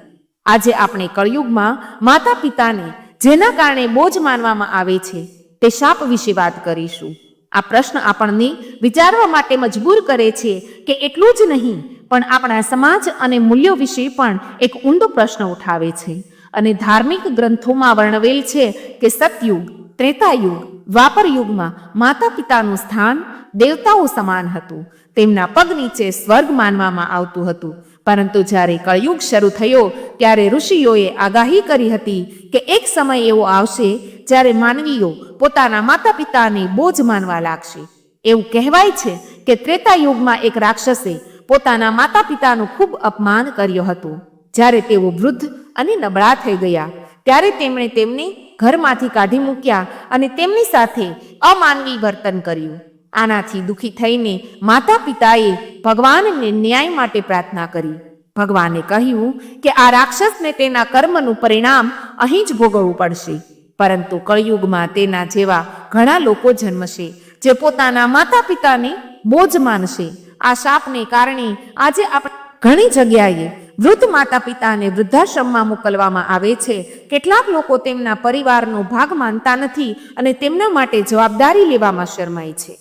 આજે આપણે કળિયુગમાં માતા પિતાને જેના કારણે બોજ માનવામાં આવે છે તે શાપ વિશે વાત કરીશું. આ પ્રશ્ન આપણને વિચારવા માટે મજબૂર કરે છે કે એટલું જ નહીં પણ આપણા સમાજ અને મૂલ્યો વિશે પણ એક ઊંડો પ્રશ્ન ઉઠાવે છે. અને ધાર્મિક ગ્રંથોમાં વર્ણવેલ છે કે સતયુગ, ત્રેતાયુગ, દ્વાપર યુગમાં માતા પિતાનું સ્થાન દેવતાઓ સમાન હતું. તેમના પગ નીચે સ્વર્ગ માનવામાં આવતું હતું. પરંતુ જ્યારે કળયુગ શરૂ થયો ત્યારે ઋષિઓએ આગાહી કરી હતી કે એક સમય એવો આવશે જ્યારે માનવીઓ પોતાના માતા પિતાને બોજ માનવા લાગશે. એવું કહેવાય છે કે ત્રેતાયુગમાં એક રાક્ષસે પોતાના માતા પિતાનું ખૂબ અપમાન કર્યો હતું. જ્યારે તેઓ વૃદ્ધ અને નબળા થઈ ગયા ત્યારે તેમણે તેમને ઘરમાંથી કાઢી મૂક્યા અને તેમની સાથે અમાનવી વર્તન કર્યું. આનાથી દુઃખી થઈને માતા પિતાએ ભગવાનને ન્યાય માટે પ્રાર્થના કરી. ભગવાને કહ્યું કે આ રાક્ષસને તેના કર્મનું પરિણામ અહીં જ ભોગવવું પડશે. પરંતુ કળિયુગમાં તેના જેવા ઘણા લોકો જન્મશે જે પોતાના માતા પિતાને બોજ માનશે. આ શાપને કારણે આજે આપણે ઘણી જગ્યાએ વૃદ્ધ માતા પિતાને વૃદ્ધાશ્રમમાં મોકલવામાં આવે છે. કેટલાક લોકો તેમના પરિવારનો ભાગ માનતા નથી અને તેમના માટે જવાબદારી લેવામાં શરમાય છે.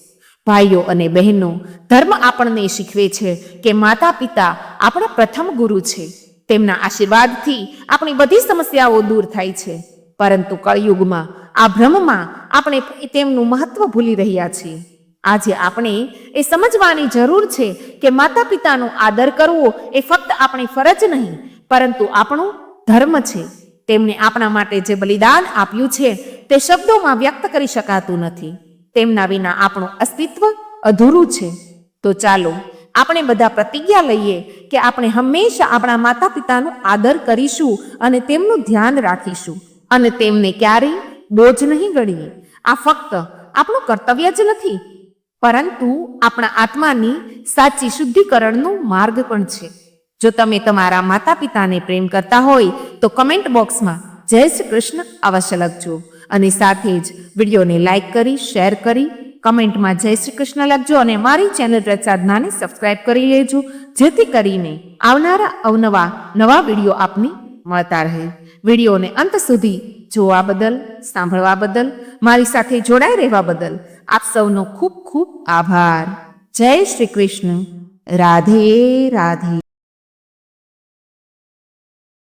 ભાઈઓ અને બહેનો, ધર્મ આપણને શીખવે છે કે માતા પિતા આપણા પ્રથમ ગુરુ છે. તેમના આશીર્વાદથી આપણી બધી સમસ્યાઓ દૂર થાય છે. પરંતુ કળિયુગમાં આ ભ્રમમાં આપણે તેમનું મહત્વ ભૂલી રહ્યા છીએ. આજે આપણે એ સમજવાની જરૂર છે કે માતા પિતાનો આદર કરવો એ ફક્ત આપણી ફરજ નહીં પરંતુ આપણો ધર્મ છે. તેમણે આપણા માટે જે બલિદાન આપ્યું છે તે શબ્દોમાં વ્યક્ત કરી શકાતું નથી. તેમના વિના આપણું અસ્તિત્વ અધૂરું છે. તો ચાલો આપણે બધા પ્રતિજ્ઞા લઈએ કે આપણે હંમેશા આપણા માતા પિતાનો આદર કરીશું અને તેમનું ધ્યાન રાખીશું અને તેમને ક્યારેય બોજ નહીં ગણીએ. આ ફક્ત આપણું કર્તવ્ય જ નથી પરંતુ આપણા આત્માની સાચી શુદ્ધિકરણનો માર્ગ પણ છે. જો તમે તમારા માતા પિતાને પ્રેમ કરતા હોય તો કમેન્ટ બોક્સમાં જય શ્રી કૃષ્ણ અવશ્ય લખજો અને સાથે જ વિડીયોને લાઈક કરી, શેર કરી, કમેન્ટમાં જય શ્રી કૃષ્ણ લખજો અને અમારી ચેનલ રચ સાધનાને સબસ્ક્રાઈબ કરી લેજો જેથી કરીને આવનારા અવનવા નવા વિડીયો આપને મળતા રહે. વિડીયોને અંત સુધી જોવા બદલ, સાંભળવા બદલ, મારી સાથે જોડાઈ રહેવા બદલ આપ સૌનો ખૂબ ખૂબ આભાર. જય શ્રી કૃષ્ણ. રાધે રાધે.